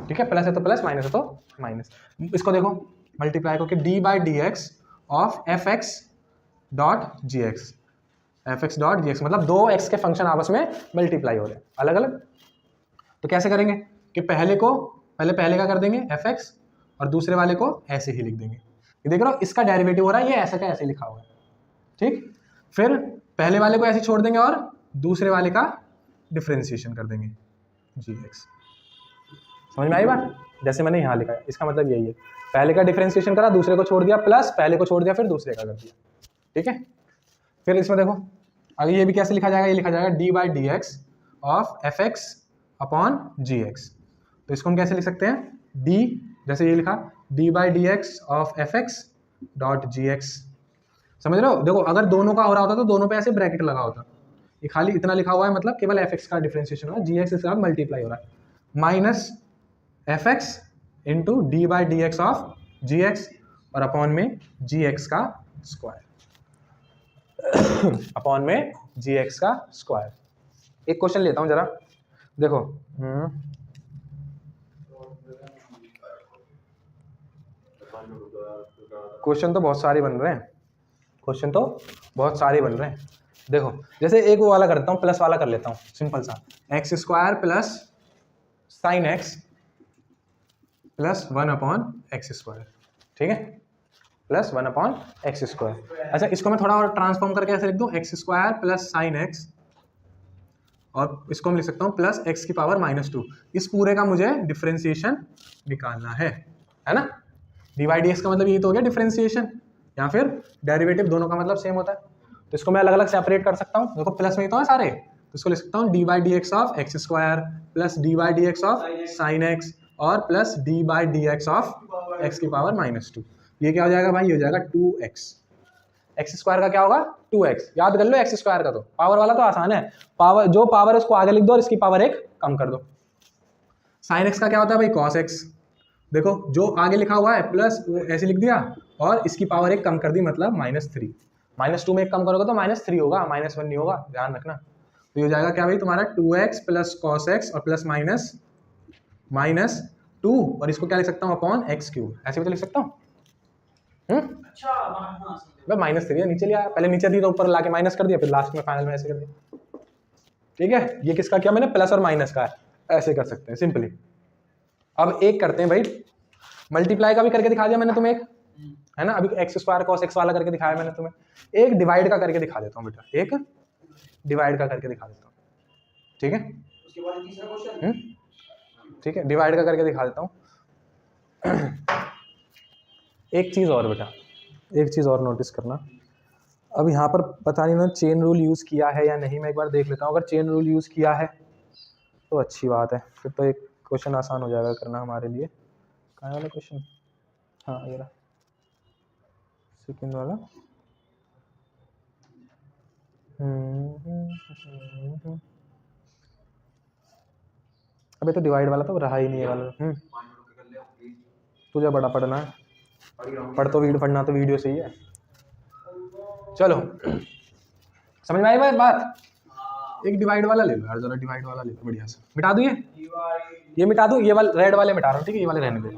ठीक है, प्लस है तो प्लस, माइनस है तो माइनस। इसको देखो मल्टीप्लाई करके D by D x of F x dot G x, f x dot G x, मतलब दो एक्स के फंक्शन आपस में मल्टीप्लाई हो रहे हैं अलग अलग। तो कैसे करेंगे कि पहले का कर देंगे एफ एक्स और दूसरे वाले को ऐसे ही लिख देंगे। ये देख रहे हो इसका डेरिवेटिव हो रहा है, ये ऐसे का ऐसे लिखा हुआ है। ठीक, फिर पहले वाले को ऐसे छोड़ देंगे और दूसरे वाले का डिफरेंशिएशन कर देंगे जी एक्स। समझ में आई बात, जैसे मैंने यहाँ लिखा है, इसका मतलब यही है, पहले का डिफरेंशिएशन करा, दूसरे को छोड़ दिया, प्लस पहले को छोड़ दिया, फिर दूसरे का कर दिया। ठीक है, फिर इसमें देखो आगे ये भी कैसे लिखा जाएगा, ये लिखा जाएगा d by D x of F x upon g x. तो इसको हम कैसे लिख सकते हैं, डी जैसे ये लिखा D by D x of F x dot G x. समझ रहे हो, देखो अगर दोनों का हो रहा होता तो दोनों पे ऐसे ब्रैकेट लगा होता, ये खाली इतना लिखा हुआ है, मतलब केवल एफ एक्स का डिफरेंशिएशन हो रहा है, जी एक्स के साथ मल्टीप्लाई हो रहा है, minus f x into d by D x of ji x और अपॉन में जी एक्स का स्क्वायर, अपॉन में जी एक्स का स्क्वायर। एक क्वेश्चन लेता हूं जरा, देखो क्वेश्चन तो बहुत सारे बन रहे हैं, क्वेश्चन तो बहुत सारे बन रहे हैं। देखो जैसे एक वो वाला करता हूँ, प्लस वाला कर लेता हूँ, सिंपल सा, x square plus sine x plus 1 upon x square. ठीक है, प्लस 1 अपॉन एक्स स्क्वायर। अच्छा इसको मैं थोड़ा और ट्रांसफॉर्म करके ऐसे लिख दूँ, x square plus sign X, और इसको मैं लिख सकता हूँ प्लस एक्स की पावर -2। इस पूरे का मुझे डिफरेंशिएशन निकालना है ना। डी बाई डी एक्स का मतलब ये तो हो गया डिफरेंशिएशन, या फिर डेरिवेटिव, दोनों का मतलब सेम होता है। तो इसको मैं अलग अलग सेपरेट कर सकता हूँ, देखो प्लस में ही तो है सारे, तो इसको लिख सकता हूँ D by D x of X square plus D by D x of sine X और plus D by D x of X की पावर -2। ये क्या हो जाएगा भाई, ये हो जाएगा 2x। एक्स स्क्वायर का क्या होगा 2x, याद कर लो एक्स स्क्वायर का, तो पावर वाला तो आसान है, पावर जो पावर है उसको आगे लिख दो और इसकी पावर 1 कम कर दो। साइन एक्स का क्या होता है भाई cos x, देखो जो आगे लिखा हुआ है प्लस वो ऐसे लिख दिया और इसकी पावर 1 कम कर दी, मतलब -3। -2 में 1 कम करोगे तो -3 होगा, -1 नहीं होगा, ध्यान रखना। तो ये हो जाएगा क्या भाई तुम्हारा 2x प्लस cos x और प्लस -2, और इसको क्या लिख सकता हूँ अपॉन x3, ऐसे भी तो लिख सकता हूँ। अच्छा -3 नीचे लिया, पहले नीचे थी तो ऊपर लाके माइनस कर दिया, फिर लास्ट में फाइनल में ऐसे कर दिया। ठीक है, ये किसका किया मैंने, प्लस और माइनस का है, ऐसे कर सकते हैं सिंपली। अब एक करते हैं भाई, मल्टीप्लाई का भी करके दिखा दिया मैंने तुम्हें एक, है ना, अभी एक्स स्क्वायर cos x वाला करके दिखाया मैंने तुम्हें, एक डिवाइड का करके दिखा देता हूँ बेटा, एक डिवाइड का करके दिखा देता हूँ। ठीक है, उसके बाद तीसरा क्वेश्चन, ठीक है, डिवाइड का करके दिखा देता हूँ। एक चीज़ और बेटा, एक चीज़ और नोटिस करना, अब यहाँ पर पता नहीं ना चेन रूल यूज़ किया है या नहीं, मैं एक बार देख लेता हूँ। अगर चेन रूल यूज़ किया है तो अच्छी बात है, फिर तो एक क्वेश्चन आसान हो जाएगा करना हमारे लिए। कहाँ वाला क्वेश्चन? हाँ ये रहा सेकंड वाला। अबे तो डिवाइड वाला तो रहा ही नहीं है वाला। तुझे बड़ा पढ़ना है, पढ़ना तो वीडियो से ही है। चलो समझ में आई बात? एक डिवाइड वाला ले लो यार, जरा डिवाइड वाला ले लो बढ़िया से। मिटा दूँ ये मिटा दूँ, ये वाले रेड वाले मिटा रहा हूँ, ठीक है, ये वाले रहने दे।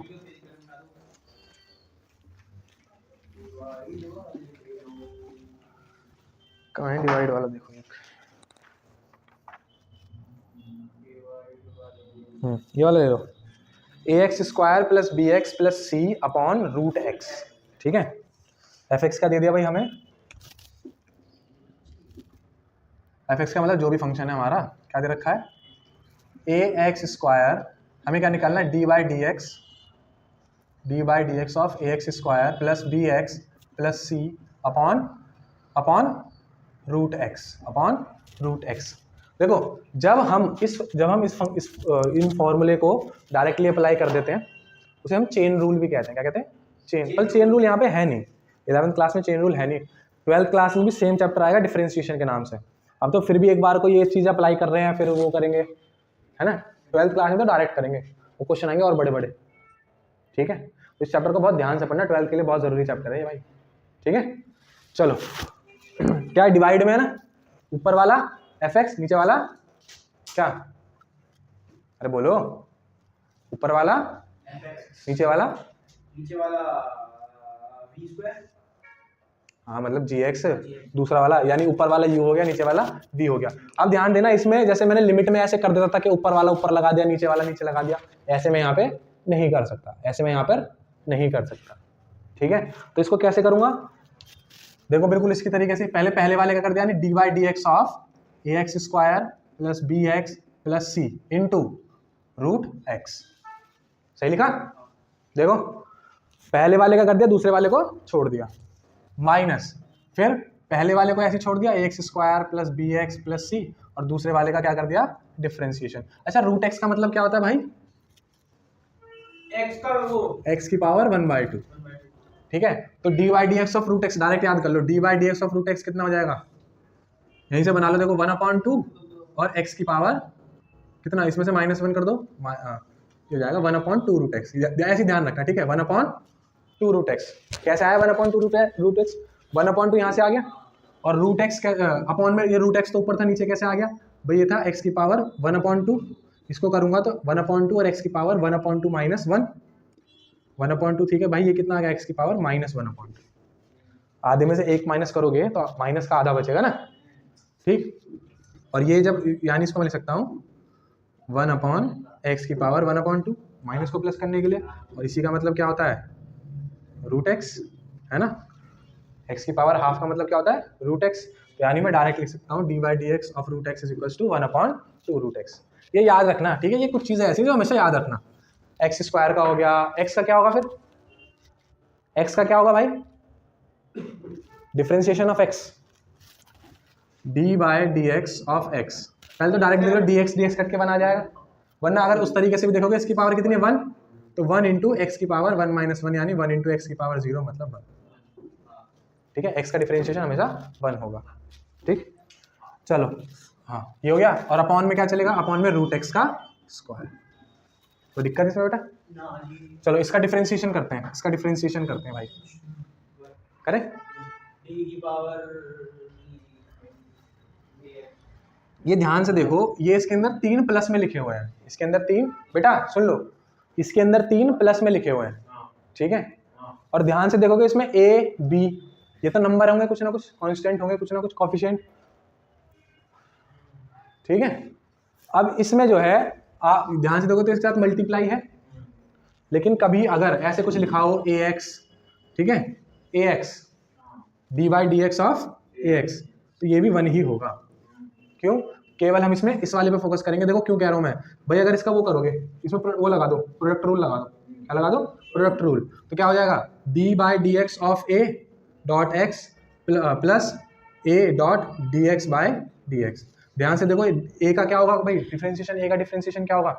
कहाँ है डिवाइड वाला? देखो ये वाला ले लो, ax square plus B x plus सी अपॉन रूट एक्स। ठीक है, एफ एक्स का दे दिया भाई हमें। एफ एक्स का मतलब जो भी फंक्शन है हमारा, क्या दे रखा है? ए एक्स स्क्वायर, हमें क्या निकालना है? D by D x of A x square plus B x plus C upon root x. देखो जब हम इन फॉर्मूले को डायरेक्टली अप्लाई कर देते हैं उसे हम चेन रूल भी कहते हैं। क्या कहते हैं? चेन। पर चेन रूल यहाँ पे है नहीं, 11th क्लास में चेन रूल है नहीं। 12th क्लास में भी सेम चैप्टर आएगा डिफरेंशिएशन के नाम से। अब तो फिर भी एक बार को ये चीज़ अप्लाई कर रहे हैं, फिर वो करेंगे, है ना। 12th क्लास में तो डायरेक्ट करेंगे, वो क्वेश्चन आएंगे और बड़े बड़े। ठीक है, तो इस चैप्टर को बहुत ध्यान से पढ़ना, 12th के लिए बहुत ज़रूरी चैप्टर है ये भाई। ठीक है, चलो क्या डिवाइड में है ना, ऊपर वाला एफ एक्स, नीचे वाला क्या? अरे बोलो, ऊपर वाला नीचे वाला v स्क्वायर। हाँ मतलब जी एक्स, दूसरा वाला यानी ऊपर वाला u हो गया, नीचे वाला v हो गया। अब ध्यान देना, इसमें जैसे मैंने लिमिट में ऐसे कर देता था कि ऊपर वाला ऊपर लगा दिया, नीचे वाला नीचे लगा दिया, ऐसे में यहाँ पे नहीं कर सकता, ऐसे में यहाँ पर नहीं कर सकता। ठीक है, तो इसको कैसे करूंगा? देखो बिल्कुल इसकी तरीके से, पहले वाले का कर दिया, d by D x of A x square plus B x plus c into root x. सही लिखा? देखो पहले वाले का कर दिया, दूसरे वाले को छोड़ दिया, माइनस फिर पहले वाले को ऐसे छोड़ दिया, A x square plus B x plus C, और दूसरे वाले का क्या कर दिया? डिफरेंशिएशन। अच्छा रूट एक्स का मतलब क्या होता है भाई? एक्स का वो एक्स की पावर 1/2। ठीक है, तो D by D x of root X direct याद कर लो, D by D x of root x कितना हो जाएगा? यहीं से बना लो, देखो 1/2 और x की पावर कितना, इसमें से -1 कर दो, ये हो जाएगा 1/2 रूट एक्स। ऐसे ध्यान रखना, ठीक है, 1/2 रूट एक्स। कैसे आया 1/2 रूट एक्स? 1/2 यहाँ से आ गया, और रूट एक्स अपॉन में ये रूट एक्स तो ऊपर था, नीचे कैसे आ गया भाई? ये था x की पावर 1/2, इसको करूंगा तो 1/2 और x की पावर 1/2 माइनस 1, 1/2। ठीक है भाई, ये कितना आ गया? x की पावर -1/2। आधे में से एक माइनस करोगे तो माइनस का आधा बचेगा ना। ठीक, और ये जब यानी इसको मैं लिख सकता हूँ 1/x की पावर 1/2, माइनस को प्लस करने के लिए, और इसी का मतलब क्या होता है? रूट एक्स, है ना। x की पावर हाफ का मतलब क्या होता है? Root x. तो यानी मैं डायरेक्ट लिख सकता हूँ D by D x of root x is equal to 1/2 root x. ये याद रखना, ठीक है, ये कुछ चीज़ें ऐसी जो हमेशा याद रखना। एक्स स्क्वायर का हो गया, एक्स का क्या होगा फिर? एक्स का क्या होगा भाई? Differentiation of x, D by D x of x. पहले तो डायरेक्ट देखो डी एक्स करके बना जाएगा, वरना अगर उस तरीके से भी देखोगे इसकी पावर कितनी है? 1, तो 1 इंटू एक्स की पावर 1 माइनस 1 यानी 1 इंटू एक्स की पावर 0 मतलब 1। ठीक है, एक्स का डिफरेंशिएशन हमेशा 1 होगा। ठीक, चलो हाँ ये हो गया, और अपॉन में क्या चलेगा? अपॉन में रूट एक्स का स्क्वायर। तो दिक्कत इसमें बेटा? चलो इसका डिफरेंशिएशन करते हैं, इसका डिफरेंशिएशन करते हैं भाई, करें? डी की पावर, ये ध्यान से देखो, ये इसके अंदर 3 प्लस में लिखे हुए हैं, इसके अंदर 3, बेटा सुन लो, इसके अंदर 3 प्लस में लिखे हुए हैं। ठीक है, और ध्यान से देखोगे इसमें ए बी, ये तो नंबर होंगे, कुछ ना कुछ कांस्टेंट होंगे, कुछ ना कुछ कोफिशिएंट। ठीक है, अब इसमें जो है आप ध्यान से देखो तो इसके साथ मल्टीप्लाई है, लेकिन कभी अगर ऐसे कुछ लिखा हो ए एक्स, ठीक है, A X D by D x of A X, तो ये भी 1 ही होगा। क्यों? केवल हम इसमें इस वाले पे फोकस करेंगे। देखो क्यों कह रहा हूं मैं भाई, अगर इसका वो करोगे, इसमें वो लगा दो, प्रोडक्ट रूल लगा दो। क्या लगा दो? Product rule. तो क्या हो जाएगा? D by D x of a dot x plus a dot d x by D x. ध्यान से देखो, ए का क्या होगा भाई डिफ्रेंशिएशन, ए का डिफ्रेंशिएशन क्या होगा,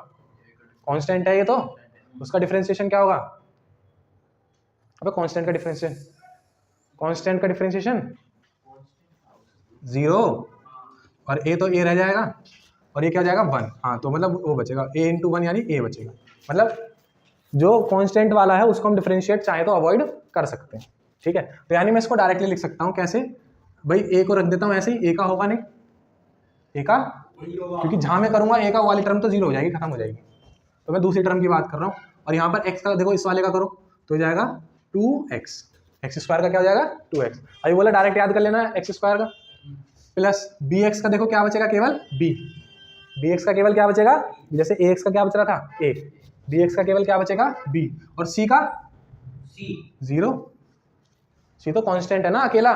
कांस्टेंट है ये तो, उसका डिफ्रेंशिएशन क्या होगा, अबे कांस्टेंट का डिफ्रेंशिएशन, कांस्टेंट का डिफ्रेंशिएशन 0, और ए तो ए रह जाएगा, और ये क्या हो जाएगा 1। हाँ तो मतलब वो बचेगा a इंटू 1 यानी a बचेगा। मतलब जो कांस्टेंट वाला है उसको हम डिफरेंशिएट चाहे तो अवॉइड कर सकते हैं, ठीक है। तो यानी मैं इसको डायरेक्टली लिख सकता हूँ कैसे भाई, a को रख देता हूँ ऐसे ही, a का होगा नहीं, a का, क्योंकि जहाँ मैं करूँगा a का वाली टर्म तो 0 हो जाएगी, खत्म हो जाएगी। तो मैं दूसरी टर्म की बात कर रहा हूँ, और यहाँ पर x का देखो, इस वाले का करो तो हो जाएगा 2x, एक्स स्क्वायर का क्या हो जाएगा 2x। अभी बोला डायरेक्ट याद कर लेना है एक्स स्क्वायर का, प्लस bx का देखो क्या बचेगा, केवल bx का केवल क्या बचेगा, जैसे ax का क्या बच रहा था a, bx का केवल क्या बचेगा b, और c का C 0, c तो कांस्टेंट है ना अकेला,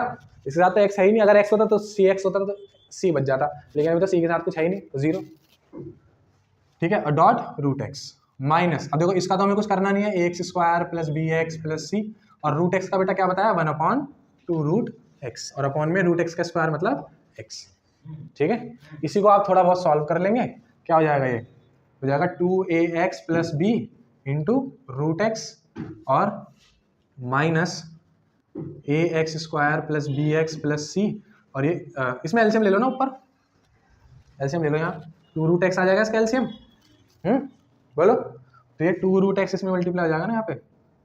इसके साथ तो x है ही नहीं, अगर x होता तो cx होता तो c बच जाता, लेकिन अभी तो c के साथ कुछ है ही नहीं तो 0, ठीक है। और डॉट रूट एक्स माइनस, अब देखो इसका तो हमें कुछ करना नहीं है, A x square plus B x plus C, और रूट एक्स का बेटा क्या बताया 1/2 रूट एक्स, और अपॉन में रूट एक्स का स्क्वायर मतलब x, ठीक है। इसी को आप थोड़ा बहुत सॉल्व कर लेंगे, क्या हो जाएगा, ये हो जाएगा 2ax plus B into root X और minus A x square plus B x plus C, और ये इसमें एलसीएम ले लो ना, ऊपर एलसीएम ले लो, यहाँ 2 रूट एक्स आ जाएगा इसका एलसीएम, बोलो, तो ये 2 रूट एक्स इसमें मल्टीप्लाई हो जाएगा ना, यहाँ पे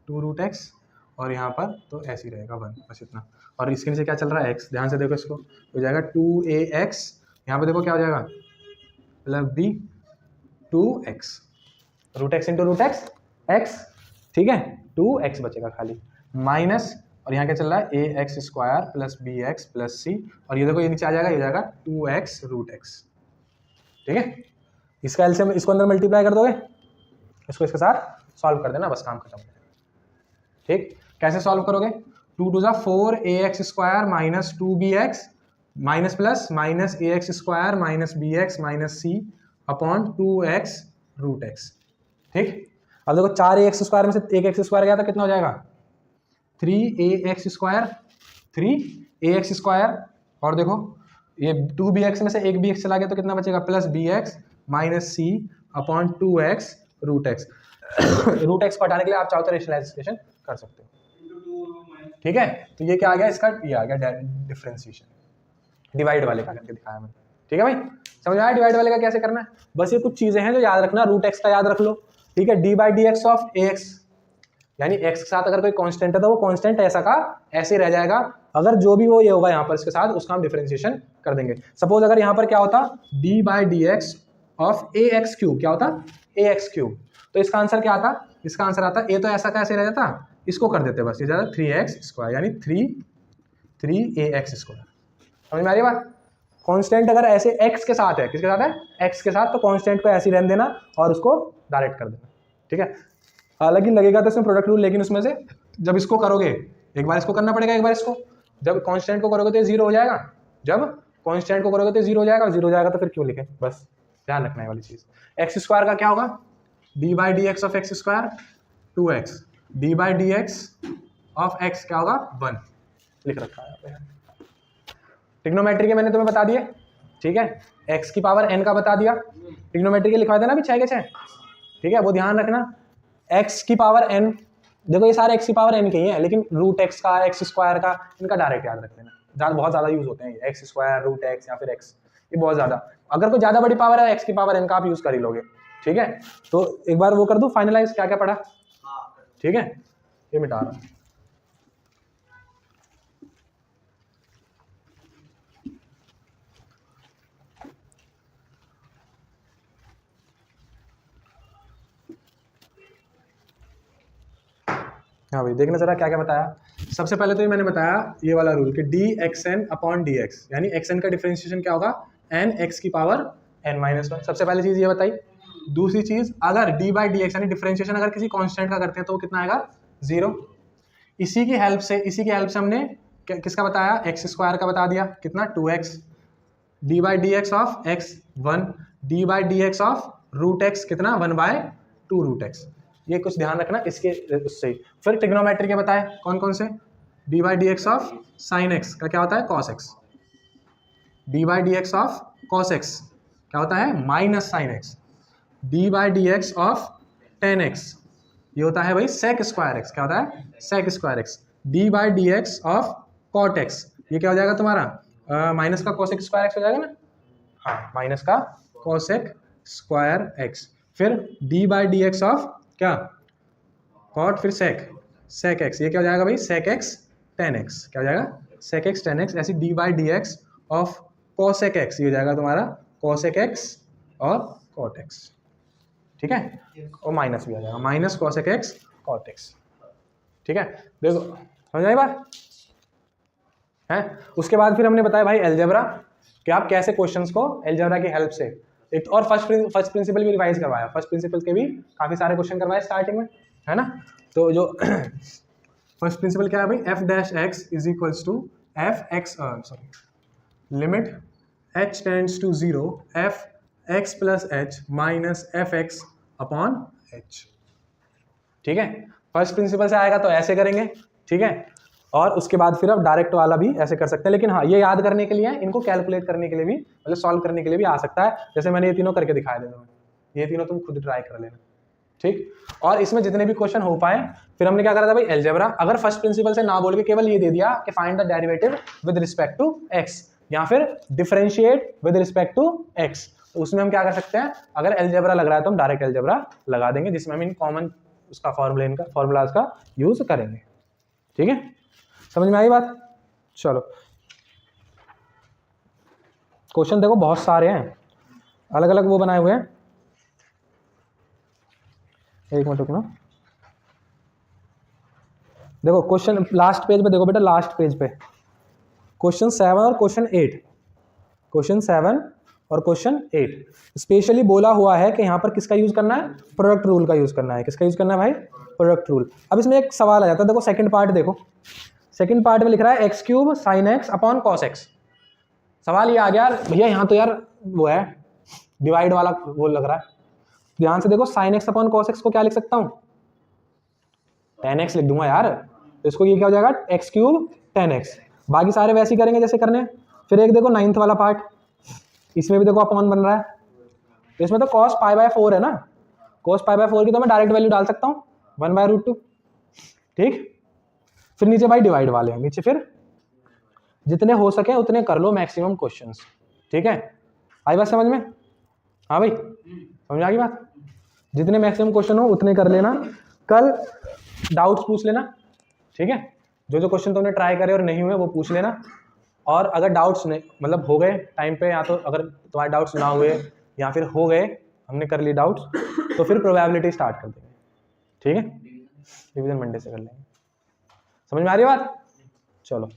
2 रूट एक्स, और यहाँ पर तो ऐसे ही रहेगा 1, बस इतना। और इसके नीचे क्या चल रहा है x, ध्यान से देखो इसको, हो जाएगा 2ax, यहाँ पे देखो क्या हो जाएगा plus b 2x, root x into root x x, ठीक है, 2x बचेगा खाली, माइनस, और यहाँ क्या चल रहा है A x square plus B x plus C, और ये देखो ये नीचे आ जाएगा, ये जाएगा 2x रूट एक्स, ठीक है। इसका एलसीएम इसको अंदर मल्टीप्लाई कर दोगे, इसको इसके साथ सॉल्व कर देना, बस काम खत्म, ठीक। कैसे सॉल्व करोगे, 2 2 ज़ा 4ax square minus 2bx minus plus minus A x square minus B X minus C upon 2x root X, ठीक। अब देखो 4ax स्क्वायर में से एक एक्स स्क्वायर गया था, कितना हो जाएगा 3ax स्क्वायर, 3ax स्क्वायर, और देखो ये 2bx में से एक bx चला गया तो कितना बचेगा plus bx minus C upon 2x root X. Root X को हटाने के लिए आप चाहो तो रेशनलाइजेशन कर सकते हो, ठीक है। तो ये क्या आ गया, इसका ये आ गया डिफरेंशिएशन, डिवाइड वाले का करके दिखाया मैंने, ठीक है भाई, समझ में आया डिवाइड वाले का कैसे करना है। बस ये कुछ चीजें हैं जो याद रखना, रूट एक्स का याद रख लो, ठीक है, d by D x of A x, यानी x के साथ अगर कोई कांस्टेंट है तो वो कांस्टेंट ऐसा का ऐसे ही रह जाएगा, अगर जो भी वो ये होगा यहाँ पर इसके साथ उसका हम डिफरेंशिएशन कर देंगे। सपोज अगर यहाँ पर क्या होता d by D x of A x cube, क्या होता ए एक्स क्यूब, तो इसका आंसर क्या आता, इसका आंसर आता ए तो ऐसा का ऐसे रह जाता, इसको कर देते बस, ये जाता 3x स्क्वायर यानी 3ax स्क्वायर, समझ में आ रही बात। कांस्टेंट अगर ऐसे x के साथ है, किसके साथ है x के साथ, तो कांस्टेंट को ऐसे ही रहने देना और उसको डायरेक्ट कर देना, ठीक है। हालांकि लगेगा तो इसमें प्रोडक्ट रूल, लेकिन उसमें से जब इसको करोगे एक बार इसको करना पड़ेगा, एक बार इसको, जब कांस्टेंट को करोगे तो ये 0 हो जाएगा, जब कांस्टेंट को करोगे तो 0 हो जाएगा, और 0 हो जाएगा तो फिर क्यों लिखे, बस ध्यान रखना है वाली चीज। एक्स स्क्वायर का क्या होगा, D by D x of X square 2x, d by D x of x क्या होगा 1, लिख रखा है यहाँ पे। ट्रिग्नोमेट्री के मैंने तुम्हें बता दिए, ठीक है, x की पावर n का बता दिया, ट्रिग्नोमेट्री के लिखवा देना भी 6 के 6, ठीक है, वो ध्यान रखना। x की पावर n, देखो ये सारे x की पावर n के ही हैं, लेकिन रूट x का, x स्क्वायर का, इनका डायरेक्ट याद रख लेना, बहुत ज़्यादा यूज होते हैं ये x स्क्वायर रूट x या फिर x, ये बहुत ज़्यादा, अगर कोई ज़्यादा बड़ी पावर है x की पावर n का आप यूज़ कर ही लोगे, ठीक है। तो एक बार वो कर दूं फाइनलाइज, क्या क्या पढ़ा, ठीक है, ये मिटा रहा हूं। हाँ भाई देखना जरा क्या क्या बताया। सबसे पहले तो ये मैंने बताया ये वाला रूल कि d x n upon d x, यानी एक्स एन का डिफरेंशिएशन क्या होगा एन एक्स की पावर एन माइनस 1, सबसे पहली चीज ये बताई। दूसरी चीज, अगर डी बाई डी एक्स यानी डिफरेंशिएशन अगर किसी कांस्टेंट का करते हैं तो वो कितना आएगा 0। इसी की हेल्प से हमने किसका बताया, एक्स स्क्वायर का बता दिया, कितना 2x, d by D x of x 1, d by D x of root x कितना 1/2 रूट एक्स। ये कुछ ध्यान रखना इसके उससे। फिर ट्रिग्नोमेट्री के बताए कौन कौन से, D by D x of sine x का क्या होता है cos x, D by D x of cos x क्या होता है minus sine x, D by D x of ten x ये होता है भाई सेक स्क्वायर एक्स, क्या होता है sec square x, D by D x of cot x ये क्या हो जाएगा तुम्हारा माइनस का कोसेक स्क्वायर एक्स हो जाएगा ना, हाँ माइनस का कोसेक स्क्वायर एक्स, फिर D by D x of क्या कॉट फिर सेक एक्स ये क्या हो जाएगा भाई सेक एक्स टेन एक्स, क्या हो जाएगा सेक एक्स टेन एक्स, ऐसी d by D x of cosec x ये हो जाएगा तुम्हारा कोसेक एक्स और कॉट एक्स, ठीक है, और माइनस भी आ जाएगा minus cosec x cot x, ठीक है। देखो समझ आई बात है। उसके बाद फिर हमने बताया भाई अलजेब्रा कि आप कैसे क्वेश्चंस को अलजेब्रा की हेल्प से एक और फर्स्ट प्रिंसिपल भी रिवाइज करवाया, फर्स्ट प्रिंसिपल के भी काफी सारे क्वेश्चन करवाए स्टार्टिंग में, है ना। तो जो फर्स्ट प्रिंसिपल क्या है भाई f dash x is equals to f x sorry limit h tends to 0 f x plus h minus f x upon h, ठीक है। फर्स्ट प्रिंसिपल से आएगा तो ऐसे करेंगे, ठीक है, और उसके बाद फिर अब डायरेक्ट वाला भी ऐसे कर सकते हैं, लेकिन हाँ ये याद करने के लिए इनको कैलकुलेट करने के लिए भी मतलब सॉल्व करने के लिए भी आ सकता है, जैसे मैंने ये तीनों करके दिखाया देता हूँ, ये तीनों तुम खुद ट्राई कर लेना, ठीक। और इसमें जितने भी क्वेश्चन हो पाए फिर हमने क्या करा था भाई अलजेब्रा, अगर फर्स्ट प्रिंसिपल से ना बोल के केवल ये दे दिया कि find the derivative with respect to x या फिर differentiate with respect to x, तो उसमें हम क्या कर सकते हैं, अगर अलजेब्रा लग रहा है तो हम डायरेक्ट अलजेब्रा लगा देंगे जिसमें हम इन कॉमन उसका फॉर्मूलाज का यूज करेंगे, ठीक है। समझ में आई बात। चलो क्वेश्चन देखो बहुत सारे हैं, अलग अलग वो बनाए हुए हैं, एक मिनट रुकना, देखो क्वेश्चन लास्ट पेज पे देखो बेटा, लास्ट पेज पे क्वेश्चन 7 और क्वेश्चन 8, क्वेश्चन 7 और क्वेश्चन 8 स्पेशली बोला हुआ है कि यहाँ पर किसका यूज करना है, प्रोडक्ट रूल का यूज करना है, किसका यूज करना है भाई प्रोडक्ट रूल। अब इसमें एक सवाल आ जाता है, देखो सेकंड पार्ट देखो, सेकंड पार्ट में लिख रहा है x cube sine x upon cos x, सवाल ये आ गया भैया यहाँ तो यार वो है डिवाइड वाला वो लग रहा है, ध्यान से देखो sine x upon cos x को क्या लिख सकता हूँ 10x लिख दूंगा यार, तो इसको ये क्या हो जाएगा एक्स क्यूब 10x, बाकी सारे वैसे ही करेंगे जैसे करने हैं। फिर एक देखो 9th वाला पार्ट, इसमें भी देखो अपॉन बन रहा है, तो इसमें तो cos π/4 है ना, cos π/4 की तो मैं डायरेक्ट वैल्यू डाल सकता हूँ 1/√2, ठीक। फिर नीचे भाई डिवाइड वाले हैं, नीचे फिर जितने हो सके उतने कर लो मैक्सिमम क्वेश्चंस, ठीक है। आई बात समझ में, हाँ भाई समझ आ गई बात, जितने मैक्सिमम क्वेश्चन हो उतने कर लेना, कल डाउट्स पूछ लेना, ठीक है, जो जो क्वेश्चन तुमने ट्राई करे और नहीं हुए वो पूछ लेना, और अगर डाउट्स नहीं मतलब हो गए टाइम पे, या तो अगर तुम्हारे डाउट्स ना हुए या फिर हो गए हमने कर ली डाउट्स, तो फिर प्रोबेबिलिटी स्टार्ट कर देंगे, ठीक है, रिवीजन मंडे से कर लेंगे। समझ में आ रही है बात, चलो।